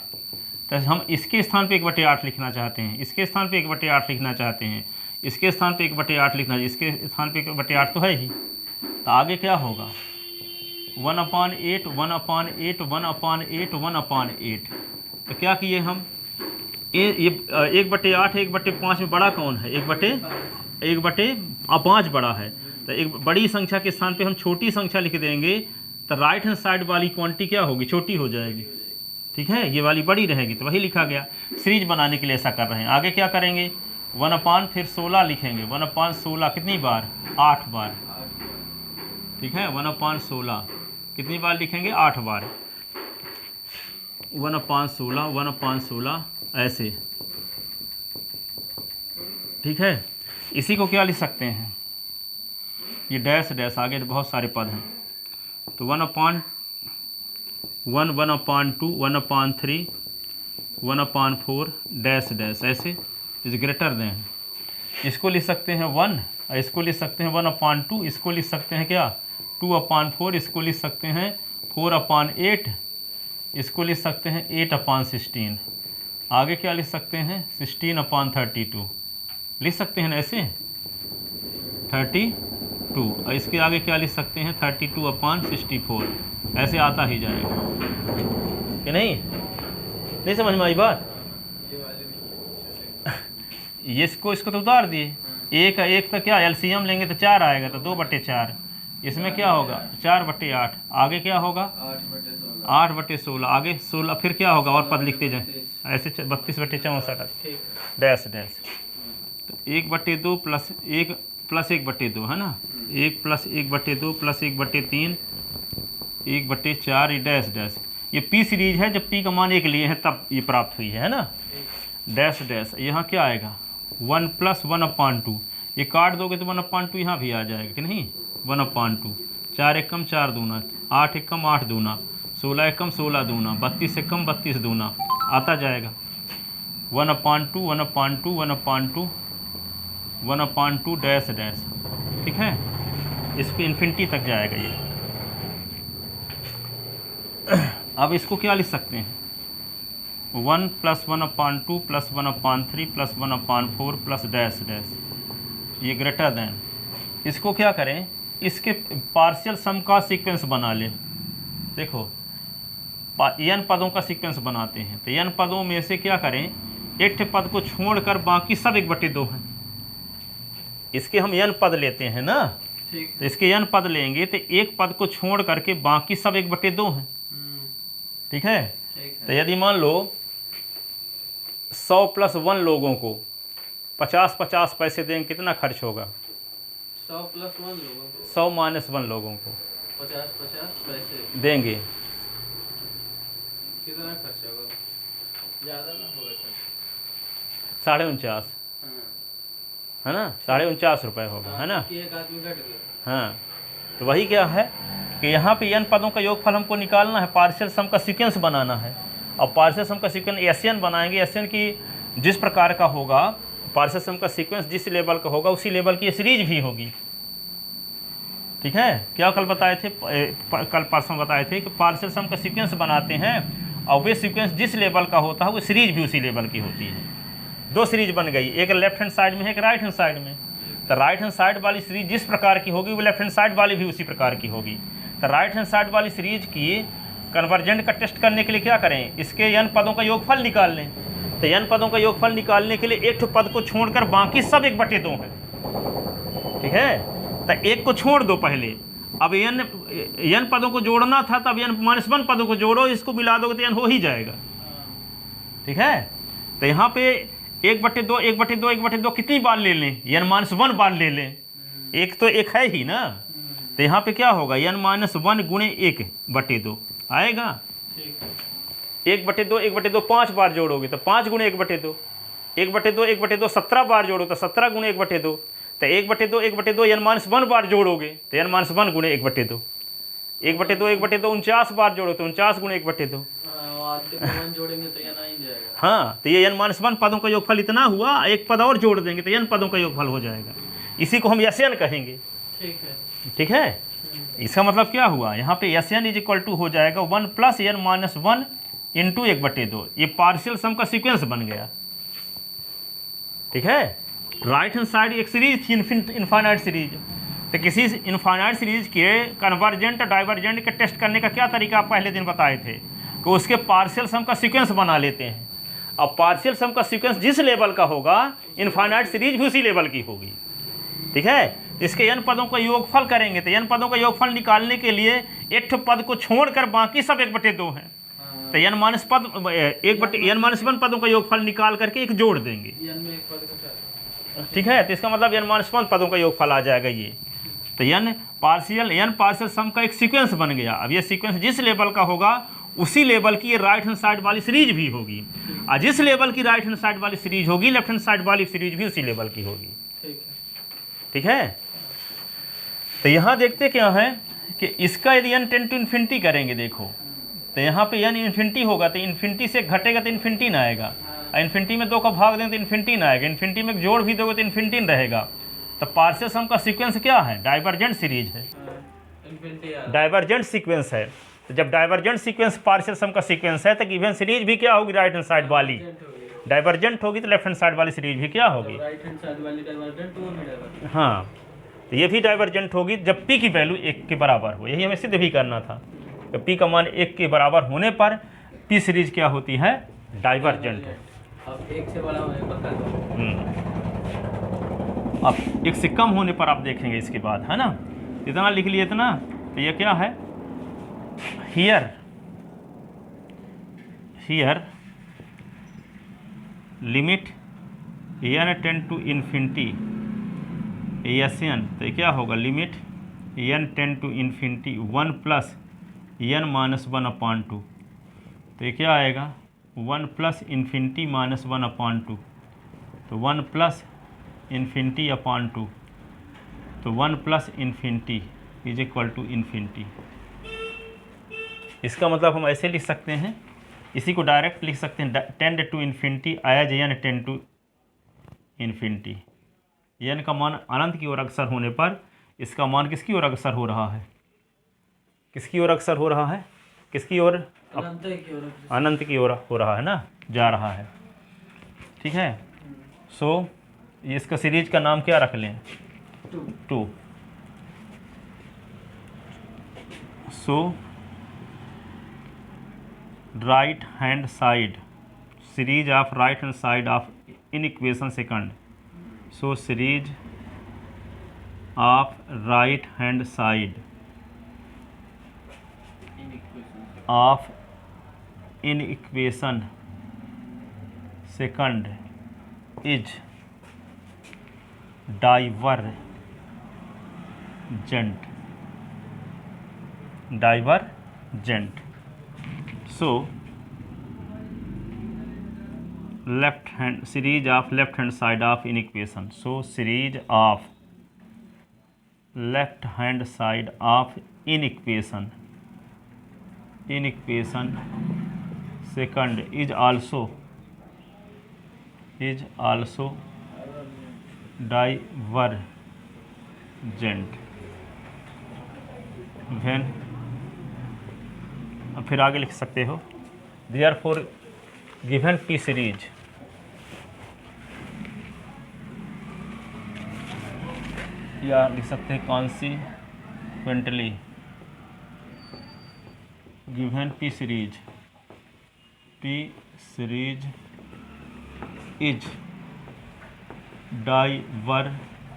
तो हम इसके स्थान पे 1/8 लिखना चाहते हैं, इसके स्थान पे 1/8 लिखना चाहते हैं, इसके स्थान पे 1/8 लिखना, इसके स्थान पे 1/8 तो है ही। तो आगे क्या होगा, 1/8 1/8 1/8 1/8। तो क्या किए हम, ये 1/8 1/5 में बड़ा कौन है, 1/5 बड़ा है, तो एक बड़ी संख्या के स्थान पे हम छोटी संख्या लिख देंगे, तो राइट हैंड साइड वाली क्वांटिटी क्या होगी, छोटी हो जाएगी। ठीक है, ये वाली बड़ी रहेगी, तो वही लिखा गया। सीरीज बनाने के लिए ऐसा कर रहे हैं। आगे क्या करेंगे, 1/, फिर 16 लिखेंगे, 1/16 कितनी बार, 8 बार। ठीक है, 1/16 कितनी बार लिखेंगे, 8 बार। 1/16 ऐसे। ठीक है, इसी को क्या लिख सकते हैं, ये डैश डैश, आगे बहुत सारे पद हैं। तो 1/1 1/2 1/3 1/4 डैश डैश, ऐसे इज ग्रेटर देन। इसको लिख सकते हैं 1, इसको लिख सकते हैं 1/2, इसको लिख सकते हैं क्या 2/4, इसको लिख सकते हैं 4/8, इसको लिख सकते हैं 8/16। आगे क्या लिख सकते हैं 16/32 लिख सकते हैं ना, ऐसे 32। और इसके आगे क्या लिख सकते हैं 32/64, ऐसे आता ही जाएगा कि नहीं समझ में आई बात। ये इसको तो उतार दिए, एक तो क्या एलसीएम लेंगे तो 4 आएगा, तो 2/4। इसमें क्या होगा 4/8। आगे क्या होगा 8/16। आगे 16, फिर क्या होगा, और पद लिखते जाए ऐसे 32/64 डैश डैश। तो 1/2 प्लस 1 प्लस 1/2 है ना, 1 प्लस 1/2 प्लस 1/3 1/4 डैश डैश। ये पी सीरीज है, जब पी का मान 1 लिए हैं तब ये प्राप्त हुई है ना, डैश डैश। यहाँ क्या आएगा 1 + 1/2, ये काट दोगे तो 1/2 यहाँ भी आ जाएगा कि नहीं, 1/2। 4 एकम 4 दूना, 8 एकम 8 दूना, 16 एकम 16 दूना, 32 एकम 32 दूना, आता जाएगा 1/2 1/2 1/2 1/2 डैश डैश। ठीक है, इसकी इन्फिनिटी तक जाएगा ये। अब इसको क्या लिख सकते हैं 1 + 1/2 + 1/3 + 1/4 प्लस डैश डैश, ये ग्रेटर देन। इसको क्या करें, इसके पार्शियल सम का सीक्वेंस बना लें। देखो n पदों का सीक्वेंस बनाते हैं, तो n पदों में से क्या करें, एक पद को छोड़कर बाकी सब 1/2 हैं। इसके हम n पद लेते हैं ना, तो इसके n पद लेंगे तो एक पद को छोड़ करके बाकी सब 1/2 हैं। ठीक है, तो यदि मान लो 100 + 1 लोगों को 50-50 पैसे देंगे, कितना खर्च होगा? 100 + 1 लोगों को 100 - 1 लोगों को 50-50 पैसे देंगे, कितना खर्च होगा? ज़्यादा ना होगा सर? 49.5, है ना, 49.5 रुपये होगा, है ना। एक आदमी घट गया। हाँ, तो वही क्या है कि यहाँ पे n पदों का योगफल हमको निकालना है, पार्शियल सम का सीक्वेंस बनाना है। और पार्शियल सम का सीक्वेंस एशियन बनाएंगे, एशियन की जिस प्रकार का होगा पार्शियल सम का सीक्वेंस, जिस लेवल का होगा उसी लेवल की सीरीज भी होगी। ठीक है, क्या कल बताए थे, कल परसों बताए थे कि पार्शियल सम का सीक्वेंस बनाते हैं और वे सीक्वेंस जिस लेवल का होता है वो सीरीज भी उसी लेवल की होती है। 2 सीरीज बन गई, एक लेफ्ट हैंड साइड में है, एक राइट हैंड साइड में। तो राइट हैंड साइड वाली सीरीज जिस प्रकार की होगी वो लेफ्ट हैंड साइड वाली भी उसी प्रकार की होगी। तो राइट हैंड साइड वाली सीरीज की कन्वर्जेंट का टेस्ट करने के लिए क्या करें, इसके n पदों का योगफल निकाल लें। तो n पदों का योगफल निकालने के लिए एक पद को छोड़कर बाकी सब 1/2 हैं। ठीक है, तो एक को छोड़ दो पहले, अब n पदों को जोड़ना था, तब n-1 पदों को जोड़ो, इसको मिला दोगे तो n हो ही जाएगा। ठीक है, तो यहाँ पे 1/2 1/2 1/2 कितनी बार ले लें, n-1 बार ले लें, एक तो एक है ही ना। तो यहाँ पे क्या होगा, n-1 × 1/2 आएगा। 1/2 1/2 5 बार जोड़ोगे तो 5 × 1/2, 1/2 1/2 17 बार जोड़ो तो 17 × 1/2, तो 1/2 1/2 n-1 बार जोड़ोगे तो n-1 × 1/2, 1/2 1/2 49 बार जोड़ो तो 49 × 1/2। जोड़ेंगे तो n आ ही जाएगा। हाँ, तो ये n-1 पदों का योगफल इतना हुआ, एक पद और जोड़ देंगे तो n पदों का योगफल हो जाएगा। इसी को हम एशियन कहेंगे। ठीक है, इसका मतलब क्या हुआ, यहाँ पे एशियन = हो जाएगा 1 + n-1 × 1/2। ये पार्शियल सम का सीक्वेंस बन गया। ठीक है, राइट हैंड साइड एक सीरीज थी, इनफाइनाइट सीरीज। तो किसी इनफाइनाइट सीरीज के कन्वर्जेंट डाइवर्जेंट के टेस्ट करने का क्या तरीका आप पहले दिन बताए थे कि उसके पार्शियल सम का सीक्वेंस बना लेते हैं। अब पार्शियल सम का सीक्वेंस जिस लेवल का होगा इनफाइनाइट सीरीज भी उसी लेवल की होगी। ठीक है, इसके n पदों का योगफल करेंगे, तो n पदों का योगफल निकालने के लिए एक पद को छोड़कर बाकी सब 1/2 हैं। तो n-1 पदों का योगफल निकाल करके एक जोड़ देंगे। ठीक है, तो इसका मतलब n-1 पदों का योगफल आ जाएगा ये। तो n पार्शियल सम का एक सीक्वेंस बन गया। अब ये सीक्वेंस जिस लेवल का होगा उसी लेवल की ये राइट हैंड साइड वाली सीरीज भी होगी, और जिस लेवल की राइट हैंड साइड वाली सीरीज होगी लेफ्ट हैंड साइड वाली सीरीज भी उसी लेवल की होगी। ठीक है, तो यहाँ देखते क्या है कि इसका यदि n टेंड टू इन्फिनिटी करेंगे, देखो तो यहाँ पे n इन्फिनिटी होगा तो इन्फिनिटी से घटेगा तो इन्फिनिटी ना आएगा, और इन्फिनिटी में 2 का भाग दें तो इन्फिनिटी ना आएगा, इन्फिनिटी में जोड़ भी दोगे तो इन्फिनिटी रहेगा। तो पार्शियल सम का सीक्वेंस क्या है, डाइवर्जेंट सीरीज है, डाइवर्जेंट सीक्वेंस है। तो जब डाइवर्जेंट सीक्वेंस पार्शियल सम का सीक्वेंस है तो गिवन सीरीज भी क्या होगी, राइट हैंड साइड वाली डाइवर्जेंट होगी, तो लेफ्ट हैंड साइड वाली सीरीज भी क्या होगी, राइट हैंड साइड वाली डाइवर्जेंट होगी। हाँ, तो ये भी डाइवर्जेंट होगी जब p की वैल्यू 1 के बराबर हो। यही हमें सिद्ध भी करना था कि p का मान 1 के बराबर होने पर p सीरीज क्या होती है, डाइवर्जेंट है। अब 1 से बड़ा होने पर कर दो। अब 1 से कम होने पर आप देखेंगे इसके बाद, है ना। इतना लिख लिए इतना, तो ये क्या है, here limit n tend to infinity एशियन, तो क्या होगा, limit n tend to infinity 1 + n-1/2। तो ये क्या आएगा, 1 + इन्फिनिटी -1/2, तो 1 + इन्फिनिटी/2, तो 1 + इन्फिनिटी = इन्फिनिटी। इसका मतलब हम ऐसे लिख सकते हैं, इसी को डायरेक्ट लिख सकते हैं, tend to infinity as n tend to infinity. n का मान अनंत की ओर अग्रसर होने पर इसका मान किसकी ओर अग्रसर हो रहा है, किसकी ओर अग्रसर हो रहा है, किसकी ओर? अनंत की ओर। अनंत की ओर हो रहा है ना, जा रहा है। ठीक है। सो ये इसका सीरीज का नाम क्या रख लें? 2। So right hand side, series of right hand side of in equation second. So series of right hand side of in equation second is divergent. So left hand series of left hand side of in equation. So series of left hand side of in equation second is also divergent when, अब फिर आगे लिख सकते हो therefore given P सीरीज या लिख सकते हैं consequently given P series is divergent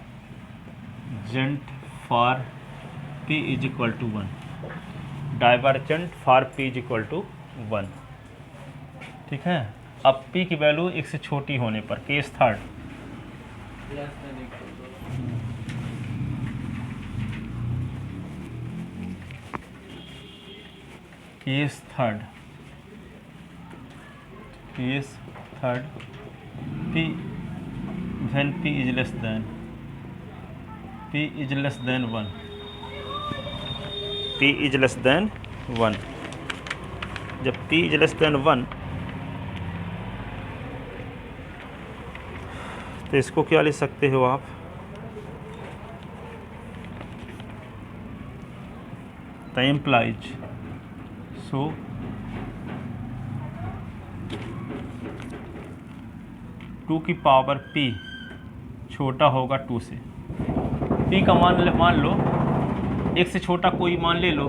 for P is equal to 1, divergent for P is equal to 1। ठीक है। अब P की वैल्यू 1 से छोटी होने पर case third, case third P when P is less than 1, P is less than 1। जब P is less than 1 तो इसको क्या लिख सकते हो आप? तो implies so टू की पावर P छोटा होगा 2 से। P का मान लो 1 से छोटा कोई मान ले लो,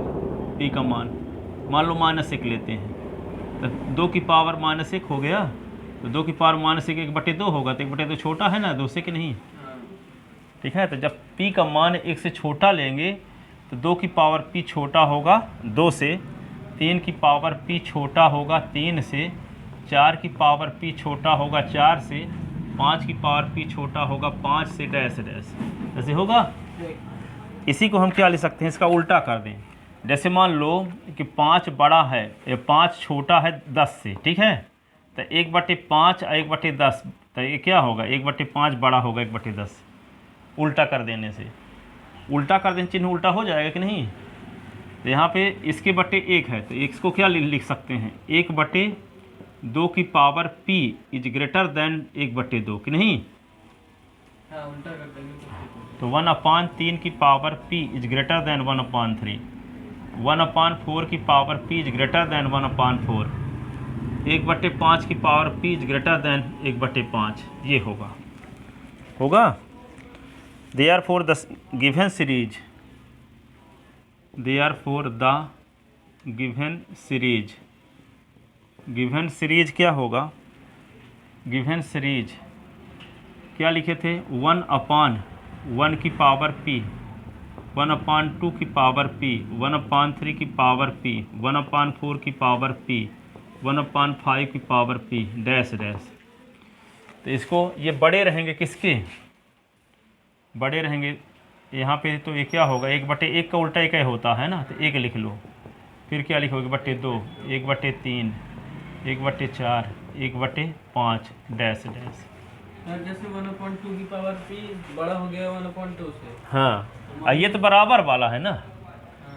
P का मान लो -1 लेते हैं, तो 2 की पावर -1 हो गया, तो 2 की पावर -1 1/2 होगा, तो 1/2 छोटा है ना 2 से कि नहीं? ठीक है। तो जब P का मान 1 से छोटा लेंगे तो 2 की पावर P छोटा होगा 2 से, 3 की पावर P छोटा होगा 3 से, 4 की पावर P छोटा होगा 4 से, 5 की पावर P छोटा होगा 5 से, डैश डैश ऐसे होगा। इसी को हम क्या ले सकते हैं, इसका उल्टा कर दें। जैसे मान लो कि 5 बड़ा है या 5 छोटा है 10 से, ठीक है, तो 1/5 और 1/10, तो ये क्या होगा 1/5 बड़ा होगा 1/10। उल्टा कर देने से, चिन्ह उल्टा हो जाएगा कि नहीं? तो यहाँ पे इसके बटे 1 है, तो इसको क्या लिख सकते हैं 1/2 की power P is greater then 1/2 कि नहीं? उल्टा कर देंगे तो 1/3 की power P is greater then 1/3, 1/4 की power P is greater then 1/4, 1/5 की power P is greater then 1/5, ये होगा। Therefore the given series क्या होगा? गिवन सीरीज क्या लिखे थे? 1/1 की पावर P, 1/2 की पावर P, 1/3 की पावर P, 1/4 की पावर P, 1/5 की पावर P, डैश डैश। तो इसको ये बड़े रहेंगे, किसके बड़े रहेंगे? यहाँ पे तो ये क्या होगा 1/1 का उल्टा 1 होता है ना, तो 1 लिख लो। फिर क्या लिखोगे 1/2, 1/3, 1/4, 1/5, डैश डैश। जैसे 1/2 की पावर P बड़ा हो गया 1/2 से। हाँ, ये तो बराबर वाला है ना,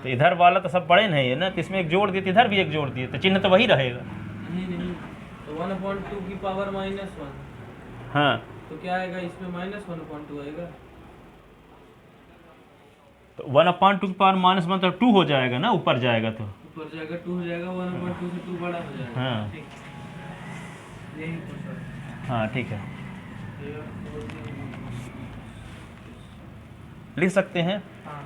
तो इधर वाला तो सब बड़े नहीं है ना, तो इसमें 1 जोड़ दिए, इधर भी 1 जोड़ दिए, तो चिन्ह तो वही रहेगा। नहीं, तो 1/2 की पावर -1। हाँ, तो क्या आएगा इसमें -1/2 आएगा। तो 1/2 की पावर -1 तो 2 हो जाएगा ना, ऊपर जाएगा तो ऊपर जाएगा 2 हो जाएगा, 1/2 से 2 बड़ा हो जाएगा। हाँ। ठीक, यही पूछा। हाँ ठीक है, ये और लिख सकते हैं। हाँ,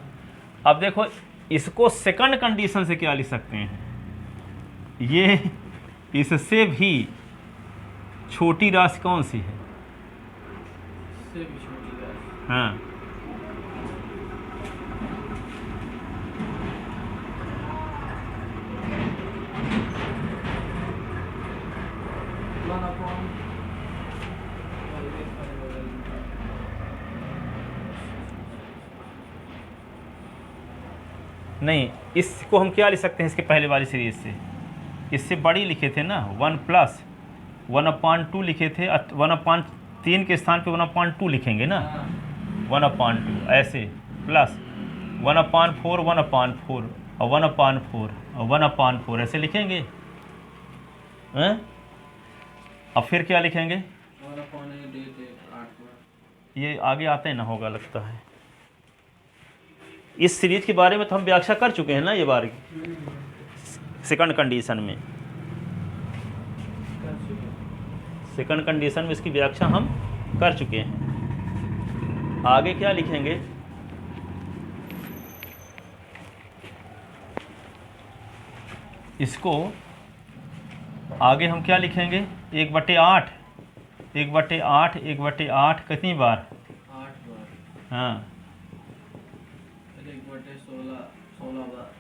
अब देखो इसको सेकंड कंडीशन से क्या लिख सकते हैं, ये इससे भी छोटी राशि कौन सी है? इससे भी छोटी राशि। हाँ, 1/5 नहीं, इसको हम क्या लिख सकते हैं इसके पहले वाली सीरीज से, इससे बड़ी लिखे थे ना, 1+1/2 लिखे थे, 1/3 के स्थान पे 1/2 लिखेंगे ना, 1/2 ऐसे, प्लस 1/4 1/4 और 1/4 और 1/4 ऐसे लिखेंगे हैं? अब फिर क्या लिखेंगे? 1/8 देते 8 बार। ये आगे आते ही ना होगा लगता है। इस सीरीज के बारे में तो हम व्याख्या कर चुके हैं ना ये बार सेकंड कंडीशन में, सेकंड कंडीशन में इसकी व्याख्या हम कर चुके हैं। आगे क्या लिखेंगे? इसको आगे हम क्या लिखेंगे? 1/8 1/8 1/8 कितनी बार? 8 बार। हाँ, 1/16 16 बार।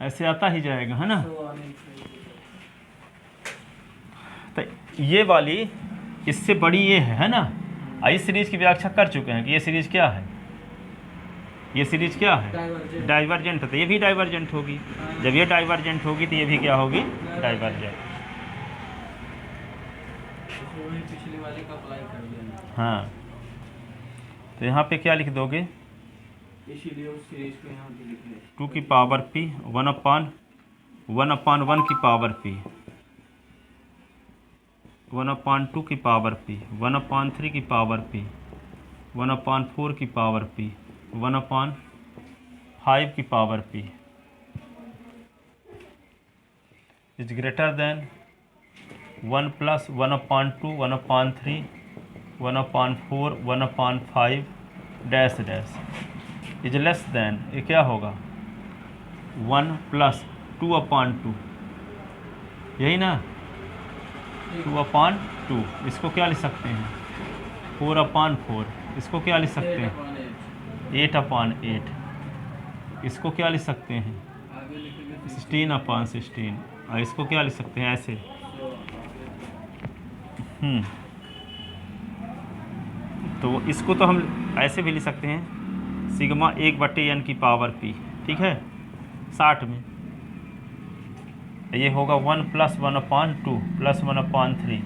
ऐसे आता ही जाएगा है ना। 100 आने चाहिए। तो ये वाली इससे बड़ी ये है ना। इस सीरीज की व्याख्या कर चुके हैं कि ये सीरीज क्या है, ये सीरीज क्या है? डाइवर्जेंट। डाइवर्जेंट। तो ये भी डाइवर्जेंट होगी। जब ये डाइवर्जेंट होगी तो ये भी क्या होगी? डाइवर्जेंट। इसमें वही पिछली वाले का अप्लाई कर देना, हाँ, तो यहाँ पे क्या लिख दोगे? इसीलिए उस सीरीज को यहाँ भी लिख ले। 2 की पावर p 1/1 की पावर p 1/2 की पावर p 1/3 की पावर p 1/4 की पावर p 1/5 की power p is greater then 1+1/2 1/3 1/4 1/5 dash dash is less then, ये क्या होगा? 1+2/2, यही ना, 2/2। इसको क्या लिख सकते हैं? 4/4। इसको क्या लिख सकते हैं? 8/8। इसको क्या लिख सकते हैं? आगे लिखेंगे 16/16। और इसको क्या लिख सकते हैं ऐसे? तो इसको तो हम ऐसे भी लिख सकते हैं, सिग्मा 1/n की पावर p, ठीक है, 60 में। ये होगा 1+1/2 +1/3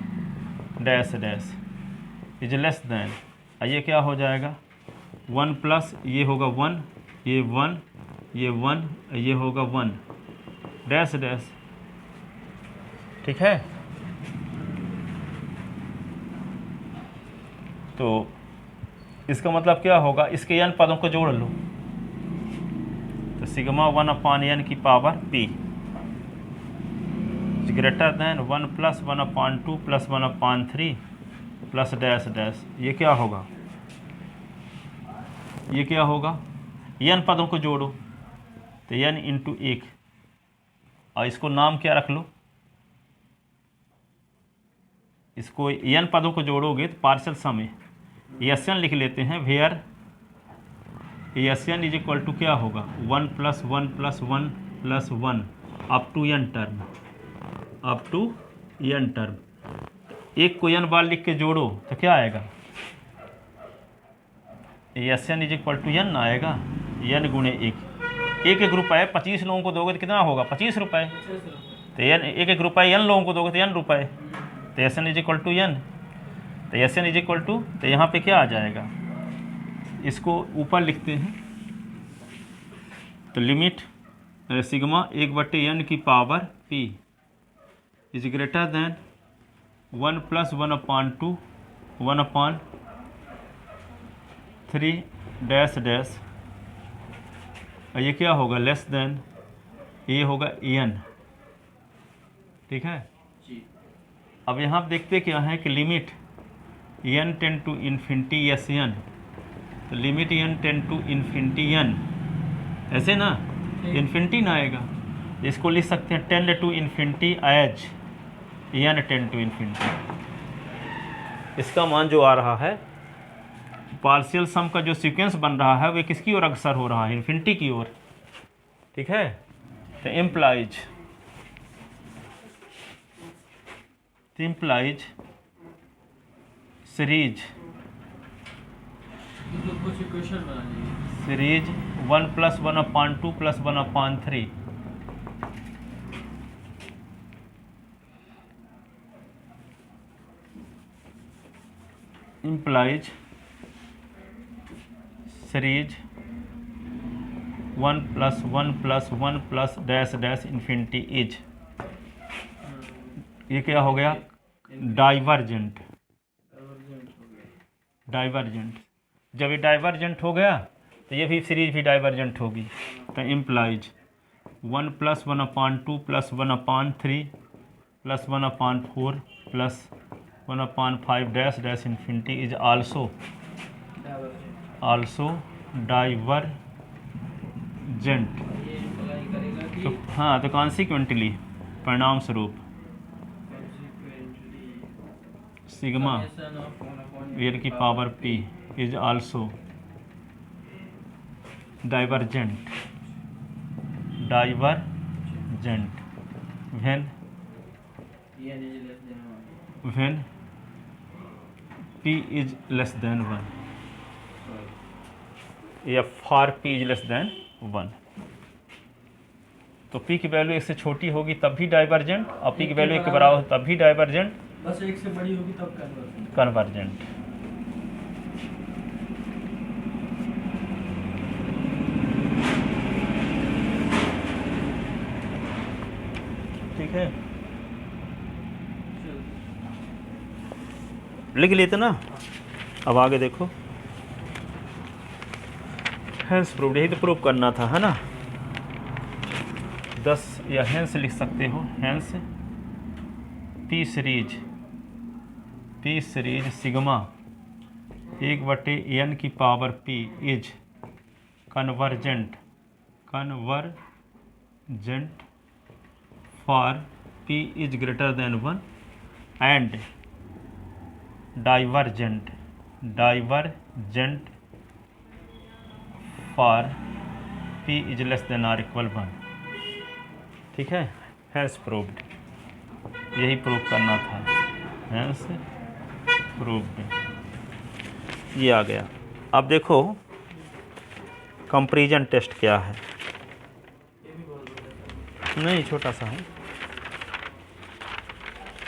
dash dash is less then, ये क्या हो जाएगा? 1+ ये होगा 1, ये 1, ये 1, ये होगा 1 डैश डैश, ठीक है। तो इसका मतलब क्या होगा? इसके n पदों को जोड़ लो, तो सिग्मा 1/n की power p greater than 1+1/2 +1/3 plus dash dash, ये क्या होगा? ये क्या होगा? n पदों को जोड़ो, तो n × 1, और इसको नाम क्या रख लो? इसको n पदों को जोड़ोगे तो पार्शियल सम है, Sn लिख लेते हैं। वेयर Sn = क्या होगा? 1+1+1+1 up to n term, up to n term. एक को n बार लिख के जोड़ो तो क्या आएगा? Sn = n आएगा, n × 1। एक रुपये 25 लोगों को दोगे तो कितना होगा? 25 रुपये। तो एक रुपये n लोगों को दोगे तो n रुपये, तो Sn = n। तो Sn तो यहाँ पे क्या आ जाएगा? इसको ऊपर लिखते हैं, तो लिमिट सिग्मा 1/n की power p is greater then 1+1/2 1/3 dash dash, और ये क्या होगा? लेस देन ये होगा n, ठीक है। जी। अब यहाँ देखते क्या है कि limit n tend to infinity as n, तो limit n tend to infinity n, ऐसे ना, इन्फिनिटी ना आएगा, इसको लिख सकते हैं tend to infinity as n tend to infinity. इसका मान जो आ रहा है, पार्शियल सम का जो सीक्वेंस बन रहा है वो किसकी ओर अग्रसर हो रहा है, इन्फिनिटी की ओर, ठीक है। तो इम्प्लाइज सीरीज तो कुछ इक्वेशन बना लीजिए। Series 1 + 1/2 + 1/3 implies series 1 + 1 + 1 + dash dash infinity is, ये क्या हो गया, डाइवर्जेंट। डाइवर्जेंट, जब ये डाइवर्जेंट हो गया तो ये भी सीरीज भी डाइवर्जेंट होगी। तो implies 1 + 1/2 + 1/3 + 1/4 + 1/5 dash dash infinity is also divergent. ये इम्प्लाई करेगा कि तो हाँ, तो कॉन्सिक्वेंटली, परिणाम स्वरूप सिग्मा e की power p is also divergent when p is less than 1 या for p is less than 1। तो p की वैल्यू 1 से छोटी होगी तब भी डाइवर्जेंट, और p की वैल्यू 1 के बराबर तब भी डाइवर्जेंट, बस 1 से बड़ी होगी तब कन्वर्जेंट। ठीक है, लिख लेते ना। अब आगे देखो, हेंस प्रूव्ड, यही तो प्रूव करना था, है ना। 10 या हेंस लिख सकते हो, hence P series sigma 1/n की power p is convergent for p is greater than 1 and divergent for p is less than or equal 1। ठीक है, हैंस प्रूव्ड, यही प्रूव करना था, हैंस प्रूव्ड, ये आ गया। अब देखो कंपैरिजन टेस्ट क्या है, नहीं छोटा सा है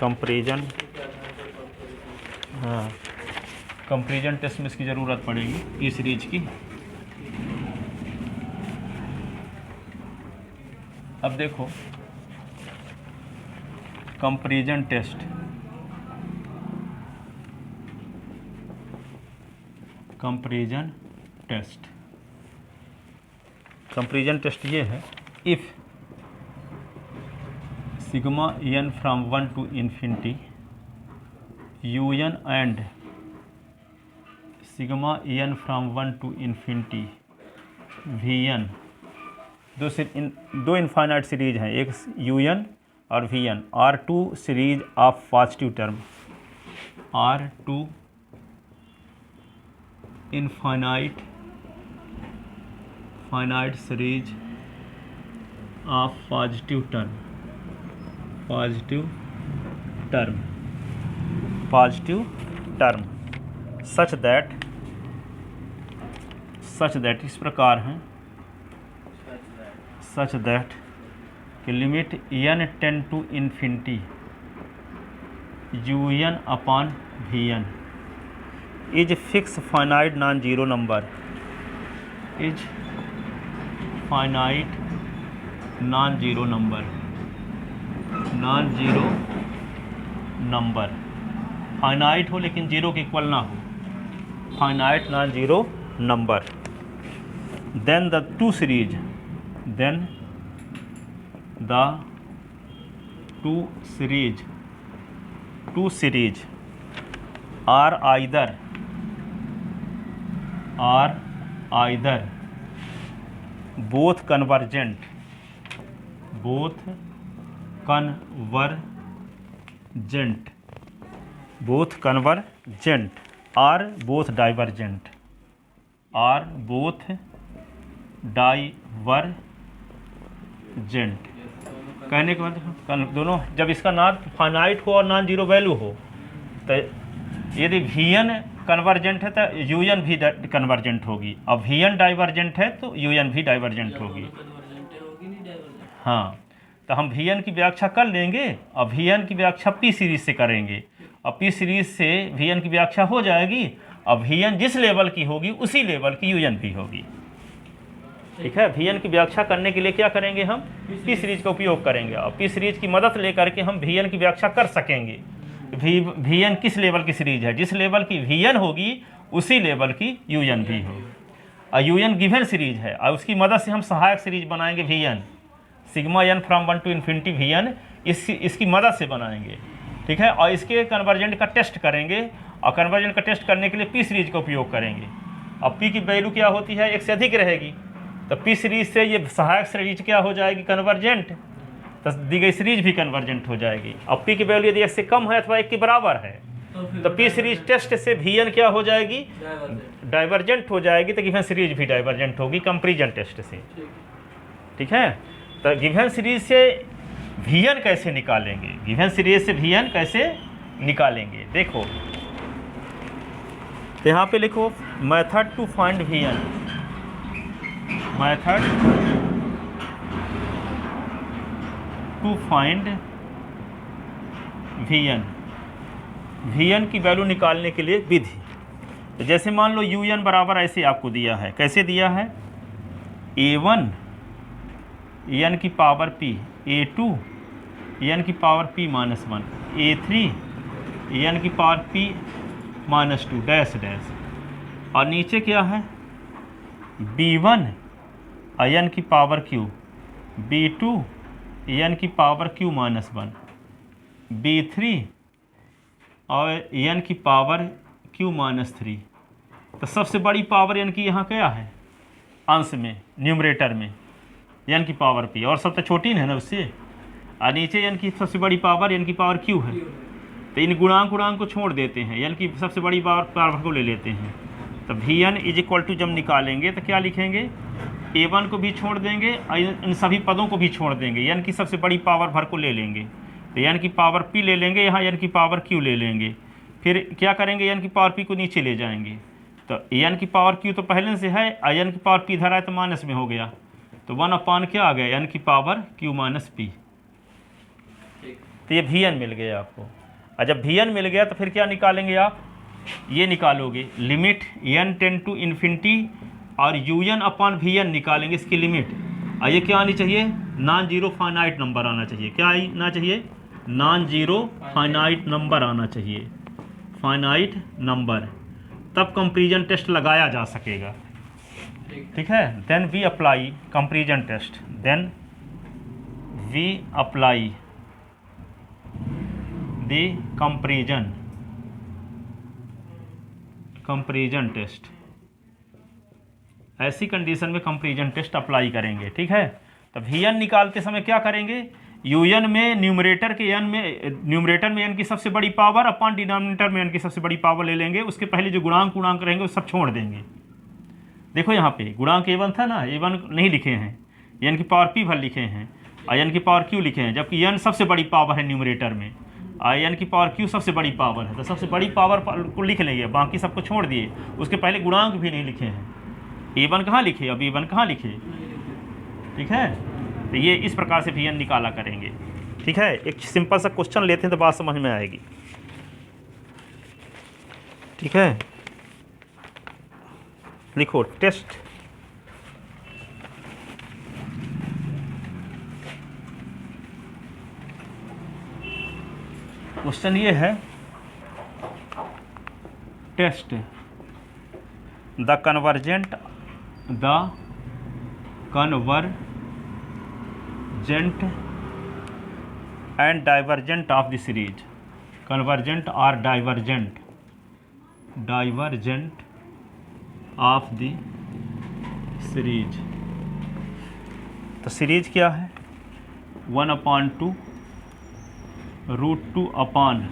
कंपैरिजन। हाँ, कंपैरिजन टेस्ट में इसकी ज़रूरत पड़ेगी, ई सीरीज की। अब देखो कंपैरिजन टेस्ट, कंपैरिजन टेस्ट ये है, if sigma n from 1 to infinity un and sigma n from 1 to infinity vn, दो इनफाइनाइट सीरीज हैं, एक un और vn, are two series of positive term, are two infinite series of positive term such that इस प्रकार हैं, सच दैट कि limit n tend to infinity un upon vn is fix finite non zero number, is finite non zero number, finite हो लेकिन जीरो के इक्वल ना हो, finite non zero number. Then the two series the two series are either both convergent or both divergent कहने के बाद दोनों जब इसका नॉन फाइनाइट हो और नॉन जीरो वैल्यू हो, तो यदि वीएन कन्वर्जेंट है तो यूएन भी कन्वर्जेंट होगी, और वीएन डाइवर्जेंट है तो यूएन भी डाइवर्जेंट होगी। हाँ, तो हम वीएन की व्याख्या कर लेंगे और वीएन की व्याख्या पी सीरीज से करेंगे, और पी सीरीज से वीएन की व्याख्या हो जाएगी, और वीएन जिस लेवल की होगी उसी लेवल की यूएन भी होगी। ठीक है, वीएन की व्याख्या करने के लिए क्या करेंगे, हम पी सीरीज का उपयोग करेंगे, और पी सीरीज की मदद लेकर के हम वीएन की व्याख्या कर सकेंगे। वीएन किस लेवल की सीरीज है, जिस लेवल की वीएन होगी उसी लेवल की यूएन भी होगी, और यूएन गिवन सीरीज है, और उसकी मदद से हम सहायक सीरीज बनाएंगे V N, sigma N from 1 to infinity V N, इसकी मदद से बनाएंगे। ठीक है, और इसके कन्वर्जेंट का टेस्ट करेंगे, और कन्वर्जेंट का टेस्ट करने के लिए पी सीरीज का उपयोग करेंगे। अब पी की वैल्यू क्या होती है, एक से अधिक रहेगी, तो पी सीरीज से ये सहायक सीरीज क्या हो जाएगी, कन्वर्जेंट, तो दी गई सीरीज भी कन्वर्जेंट हो जाएगी। अब पी की वैल्यू यदि 1 से कम है अथवा 1 के बराबर है तो पी सीरीज टेस्ट से वीएन क्या हो जाएगी, डाइवर्जेंट हो जाएगी, तो गिवन सीरीज भी डाइवर्जेंट होगी कंपैरिजन टेस्ट से। ठीक है, तो गिवन सीरीज से वीएन कैसे निकालेंगे, गिवन सीरीज से वीएन कैसे निकालेंगे, देखो तो यहाँ पे लिखो method to find V N, method to find V N की वैल्यू निकालने के लिए विधि। तो जैसे मान लो यूएन बराबर ऐसे आपको दिया है, कैसे दिया है, a1 एन की पावर p, a2 एन की power p minus 1, a3 n की power p minus 2 dash dash, और नीचे क्या है b1 एन की पावर q, b2 एन की पावर q माइनस 1, b3 और एन की पावर q माइनस 3। तो सबसे बड़ी पावर एन की यहाँ क्या है, अंश में न्यूमरेटर में एन की पावर p, और सब तो छोटी है ना उससे, और नीचे एन की सबसे बड़ी पावर एन की पावर q है। तो इन गुणांक को छोड़ देते हैं, एन की सबसे बड़ी पावर को ले लेते हैं। तो वीएन इज इक्वल टू जब निकालेंगे तो क्या लिखेंगे, a1 को भी छोड़ देंगे, इन सभी पदों को भी छोड़ देंगे, एन की सबसे बड़ी पावर भर को ले लेंगे, तो एन की पावर p ले लेंगे, यहाँ एन की पावर q ले लेंगे, फिर क्या करेंगे, एन की पावर p को नीचे ले जाएंगे। तो एन की पावर q तो पहले से है, एन की पावर p धरा है तो माइनस में हो गया, तो 1 अपान क्या आ गया, एन की पावर q माइनस p। तो ये वीएन मिल गया आपको, और जब वीएन मिल गया तो फिर क्या निकालेंगे आप, ये निकालोगे limit n tend to infinity और यूएन अपॉन वीएन निकालेंगे, इसकी लिमिट। और ये क्या आनी चाहिए, नॉन जीरो फाइनाइट नंबर आना चाहिए, क्या आना चाहिए, नॉन जीरो फाइनाइट नंबर आना चाहिए, फाइनाइट नंबर, तब कंपैरिजन टेस्ट लगाया जा सकेगा। ठीक है, then we apply comparison test, then we apply the comparison test, ऐसी कंडीशन में कंपैरिजन टेस्ट अप्लाई करेंगे। ठीक है, तो वीएन निकालते समय क्या करेंगे, यूएन में न्यूमरेटर में एन की सबसे बड़ी पावर अपॉन डिनोमिनेटर में एन की सबसे बड़ी पावर ले लेंगे, उसके पहले जो गुणांक रहेंगे वो सब छोड़ देंगे। देखो यहाँ पे गुणांक a1 था ना, a1 नहीं लिखे हैं, एन की पावर p भर लिखे हैं, और एन की पावर q लिखे हैं, जबकि एन सबसे बड़ी पावर है न्यूमरेटर में, और एन की पावर q सबसे बड़ी पावर है, तो सबसे बड़ी पावर को लिख लेंगे, बाकी सबको छोड़ दिए, उसके पहले गुणांक भी नहीं लिखे हैं, a1 कहाँ लिखे, अब a1 कहाँ लिखे। ठीक है, तो ये इस प्रकार से वीएन निकाला करेंगे। ठीक है, एक सिंपल सा क्वेश्चन लेते हैं तो बात समझ में आएगी। ठीक है, लिखो टेस्ट, क्वेश्चन ये है, test the convergent and divergent of the series, convergent और डाइवर्जेंट ऑफ द सीरीज। तो सीरीज क्या है, 1/2 √2/5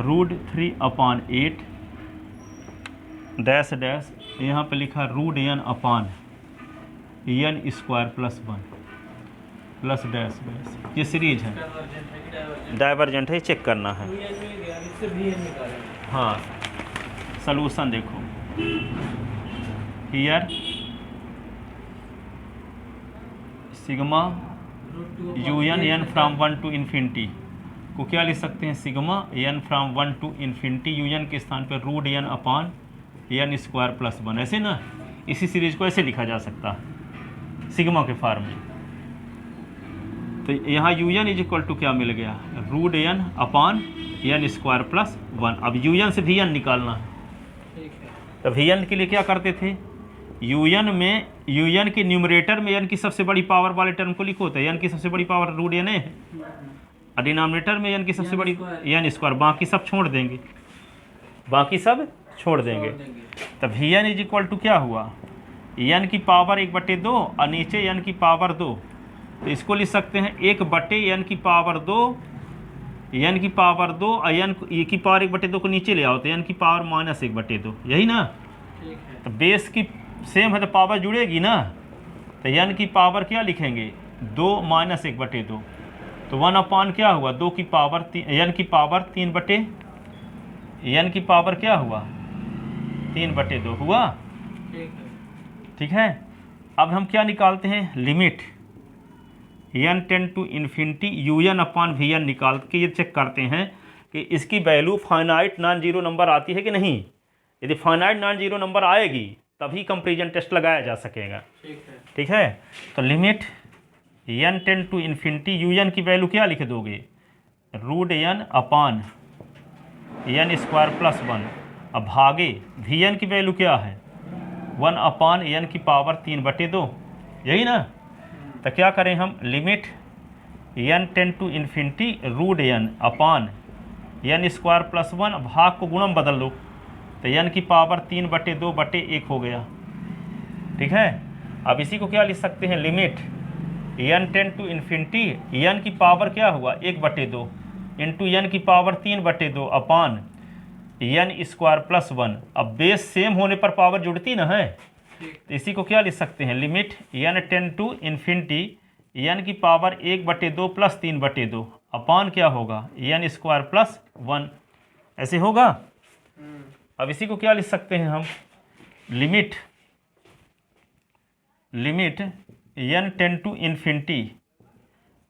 √3/8 डैश डैश, यहाँ पे लिखा √n/n² + 1 प्लस डैश डैश। ये सीरीज है, कन्वर्जेंट है कि डाइवर्जेंट? डाइवर्जेंट है, चेक करना है। 2n मिल गया, इससे vn निकालें। हाँ, सलूशन देखो here sigma UN n from 1 to infinity को क्या लिख सकते हैं, sigma n from 1 to infinity UN के स्थान पर √n/n² + 1, ऐसे ना। इसी सीरीज को ऐसे लिखा जा सकता है सिग्मा के फॉर्म में। तो यहाँ UN = क्या मिल गया, √n/n² + 1। अब UN से VN निकालना है। ठीक है। तो VN के लिए क्या करते थे, UN के न्यूमरेटर में n की सबसे बड़ी पावर वाले टर्म को लिखो, तो n की सबसे बड़ी पावर √n है, और डिनोमिनेटर में n की सबसे बड़ी n², बाकी सब छोड़ देंगे, बाकी सब छोड़ देंगे। तो VN = क्या हुआ, n की पावर 1/2 और नीचे n की पावर 2, तो इसको लिख सकते हैं 1/n की पावर 2, n की पावर 2 और n की पावर 1/2 को नीचे ले आओ तो n की पावर -1/2, यही ना। ठीक है। तो बेस की सेम है तो पावर जुड़ेगी ना, तो n की पावर क्या लिखेंगे, 2 - 1/2, तो 1/, क्या हुआ, 2 की पावर n की पावर 3/, n की पावर क्या हुआ, 3/2 हुआ। ठीक है। ठीक है। अब हम क्या निकालते हैं, limit n tend to infinity UN/VN निकाल के ये चेक करते हैं कि इसकी value finite non zero number आती है कि नहीं। यदि फाइनाइट नॉन जीरो नंबर आएगी तभी कंपैरिजन टेस्ट लगाया जा सकेगा। ठीक है। ठीक है। तो limit n tend to infinity UN की वैल्यू क्या लिख दोगे, √n/n² + 1। अब भागे VN की वैल्यू क्या है, 1/n की पावर 3/2, यही ना। तो क्या करें हम, limit n tend to infinity √n/n² + 1, भाग को गुणम बदल लो तो n की पावर 3/2/1 हो गया। ठीक है। अब इसी को क्या लिख सकते हैं, limit n tend to infinity, n की पावर क्या हुआ 1/2 इंटू n की पावर 3/2 n² + 1। अब बेस सेम होने पर पावर जुड़ती ना है, तो इसी को क्या लिख सकते हैं, limit n tend to infinity n की पावर 1/2 + 3/2 अपान क्या होगा n² + 1, ऐसे होगा। अब इसी को क्या लिख सकते हैं हम, limit n tend to infinity,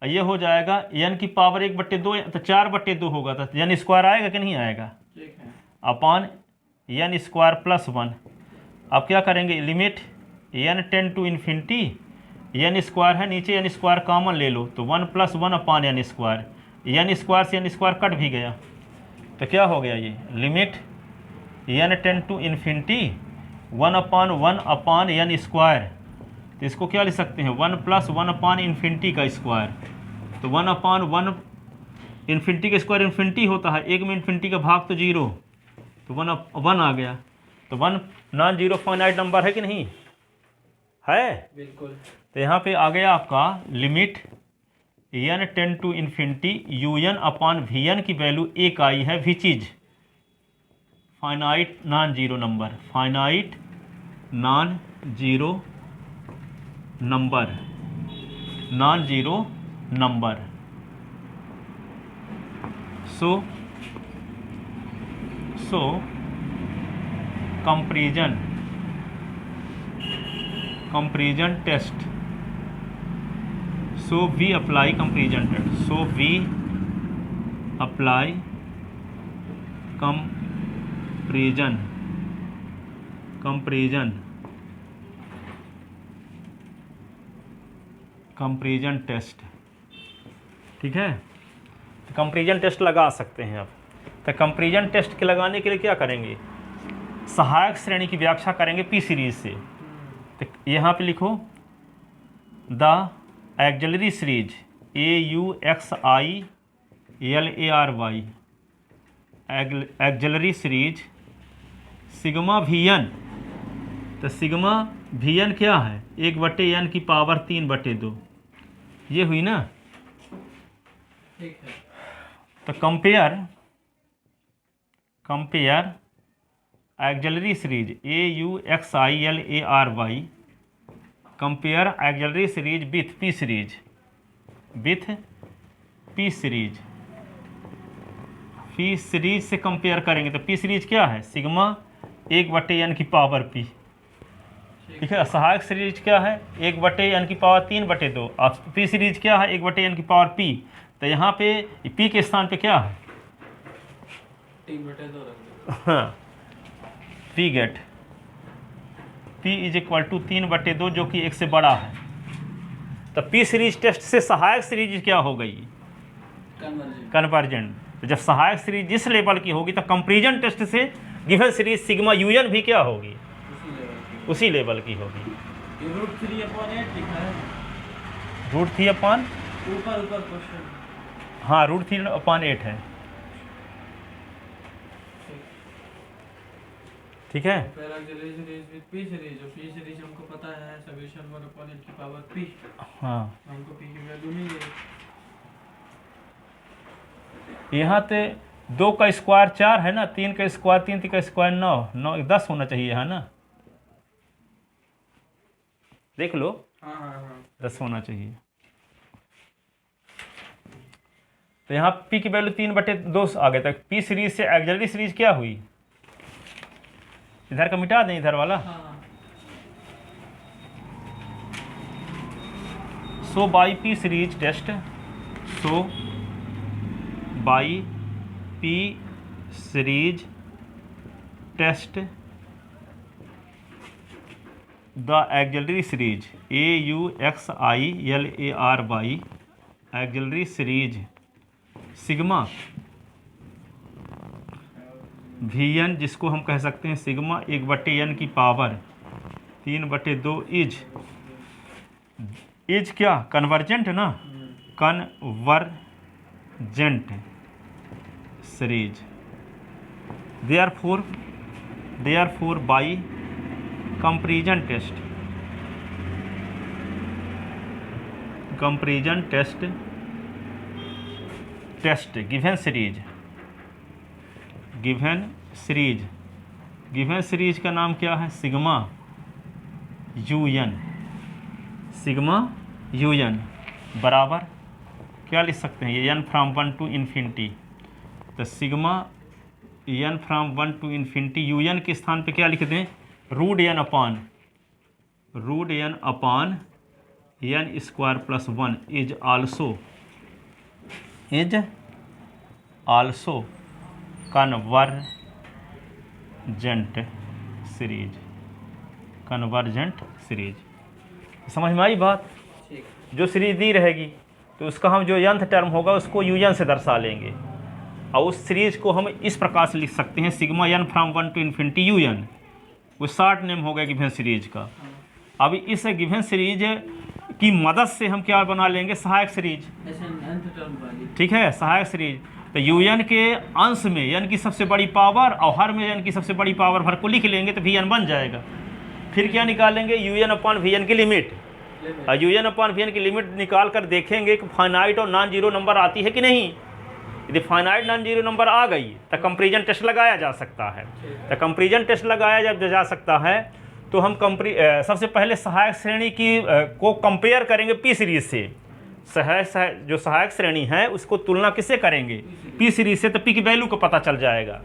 ये हो जाएगा n की पावर 1/2 तो 4/2 होगा, तो n² आएगा कि नहीं आएगा, ठीक है। अपान n² + 1। अब क्या करेंगे, limit n tend to infinity, n² है नीचे, n² कॉमन ले लो तो 1 + 1/n², n² से n² कट भी गया तो क्या हो गया, ये limit n tend to infinity 1/1/n²। तो इसको क्या लिख सकते हैं, 1 + 1/∞ का स्क्वायर। तो 1/1 इन्फिनिटी का स्क्वायर इन्फिनिटी होता है, 1 में इन्फिनिटी का भाग तो 0, तो 1 आ गया। तो 1 नॉन जीरो फाइनाइट नंबर है कि नहीं है, बिल्कुल। तो यहाँ पे आ गया आपका limit n tend to infinity UN/VN की वैल्यू 1 आई है, which is finite non zero number, finite non zero number. So comparison test, so we apply comparison test, so we apply comparison test. ठीक है, कंपैरिजन टेस्ट लगा सकते हैं आप। तो कंपैरिजन टेस्ट के लगाने के लिए क्या करेंगे, सहायक श्रेणी की व्याख्या करेंगे पी सीरीज से। तो यहाँ पे लिखो the axillary series AUXILARY auxiliary series sigma VN। तो सिग्मा VN क्या है? 1/n की पावर 3/2, ये हुई ना। ठीक है। तो compare auxiliary series AUXILARY compare auxiliary series with P series, P series से कंपेयर करेंगे तो P सीरीज क्या है? सिग्मा 1/n की पावर P। ठीक है। सहायक सीरीज क्या है? 1/n की पावर 3/2। अब P सीरीज क्या है? 1/n की पावर P। तो यहाँ पे P के स्थान पे क्या है? 3/2 रख दो। हाँ, P गेट P = 3/2 जो कि 1 से बड़ा है। तो P सीरीज टेस्ट से सहायक सीरीज क्या हो गई? कन्वर्जेंट। तो जब सहायक सीरीज जिस लेवल की होगी तो कंपैरिजन टेस्ट से गिवन सीरीज सिग्मा UN भी क्या होगी? उसी लेवल की होगी। ये √3/8 लिखा है। √3 ऊपर क्वेश्चन। हाँ, √3/8 है। ठीक है। फिर auxiliary series with P series, और P सीरीज हमको पता है समेशन 1/8 की पावर P। हाँ, हमको P की वैल्यू मिल गई। यहाँ पे 2 का स्क्वायर 4 है ना, 3 का स्क्वायर 3, 3 का स्क्वायर 9, 10 होना चाहिए है ना। देख लो। हाँ 10 होना चाहिए। तो यहाँ P की वैल्यू 3/2 आ गए। तक P सीरीज से एक्जलरी सीरीज क्या हुई? इधर का मिटा दें, इधर वाला। हाँ। So by P series test, so by P series test the auxiliary series AUXILARY auxiliary series sigma VN, जिसको हम कह सकते हैं सिग्मा 1/n की पावर 3/2 इज क्या? कन्वर्जेंट ना, convergent series. Therefore by comparison test given series का नाम क्या है? सिग्मा UN बराबर क्या लिख सकते हैं? ये n फ्रॉम 1 to infinity। तो sigma n from 1 to infinity UN के स्थान पे क्या लिख दें? √n upon n square plus 1 is also convergent series. समझ में आई बात? जो सीरीज दी रहेगी तो उसका हम जो nth टर्म होगा उसको UN से दर्शा लेंगे, और उस सीरीज को हम इस प्रकार से लिख सकते हैं sigma n from 1 to infinity UN। वो शॉर्ट नेम हो गया गिवन सीरीज का। अब इस गिवन सीरीज की मदद से हम क्या बना लेंगे? सहायक सीरीज। ठीक है, सहायक सीरीज। तो UN के अंश में n की सबसे बड़ी पावर और हर में n की सबसे बड़ी पावर भर को लिख लेंगे तो VN बन जाएगा। फिर क्या निकालेंगे? UN/VN की लिमिट। और UN/VN की लिमिट निकाल कर देखेंगे कि फाइनाइट और नॉन जीरो नंबर आती है कि नहीं। यदि फाइनाइट नॉन जीरो नंबर आ गई तो कंपैरिजन टेस्ट लगाया जा सकता है। तो कंपैरिजन टेस्ट लगाया जब जा सकता है तो हम सबसे पहले सहायक श्रेणी को कंपेयर करेंगे P सीरीज से। जो सहायक श्रेणी है उसको तुलना किससे करेंगे? P सीरीज से। तो P की वैल्यू को पता चल जाएगा।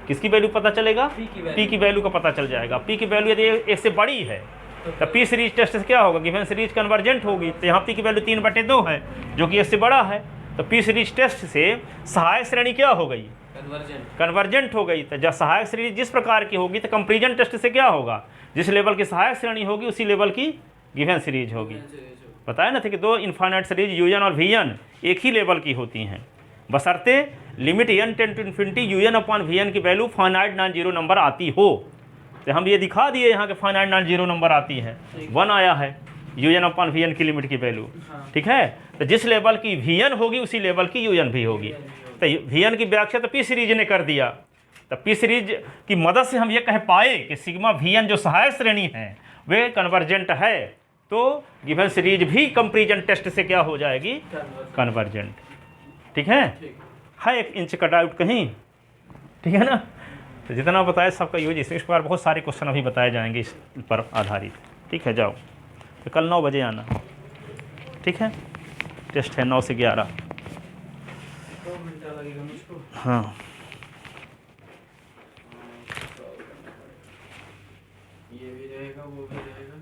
किसकी वैल्यू पता चलेगा? P की वैल्यू का पता चल जाएगा। P की वैल्यू यदि 1 से बड़ी है तो P सीरीज टेस्ट से क्या होगा? गिवन सीरीज कन्वर्जेंट होगी। तो यहाँ P की वैल्यू 3/2 है जो कि 1 से बड़ा है। तो P सीरीज टेस्ट से सहायक श्रेणी क्या हो गई? कन्वर्जेंट हो गई। तो जब सहायक श्रेणी जिस प्रकार की होगी तो कंपैरिजन टेस्ट से क्या होगा? जिस लेवल की सहायक श्रेणी होगी उसी लेवल की गिवन सीरीज होगी। बताया ना थे कि 2 इनफाइनाइट सीरीज UN और VN एक ही लेवल की होती हैं, बशर्ते limit n tend to infinity UN/VN की value finite non zero number आती हो। तो हम ये दिखा दिए यहाँ के फाइनाइट नॉन जीरो नंबर आती है, 1 आया है। U N upon V N की लिमिट की वैल्यू, हाँ। ठीक है। तो जिस लेवल की वी एन होगी उसी लेवल की यू एन भी होगी। तो वी एन की व्याख्या तो पी सीरीज ने कर दिया। तो पी सीरीज की मदद से हम ये कह पाए कि सिग्मा वी एन जो सहायक श्रेणी है वे कन्वर्जेंट है, तो गिवन सीरीज भी कंपैरिजन टेस्ट से क्या हो जाएगी, कन्वर्जेंट। ठीक है, है 1 इंच का डाउट कहीं, ठीक है ना। तो जितना बताया सबका यूज, इस प्रकार बहुत सारे क्वेश्चन अभी बताए जाएंगे इस पर आधारित। ठीक है, जाओ तो कल 9 बजे आना, ठीक है। टेस्ट है 9 से 11। 2 घंटा लगेगा मुझको। हाँ, ये भी रहेगा, वो भी रहेगा।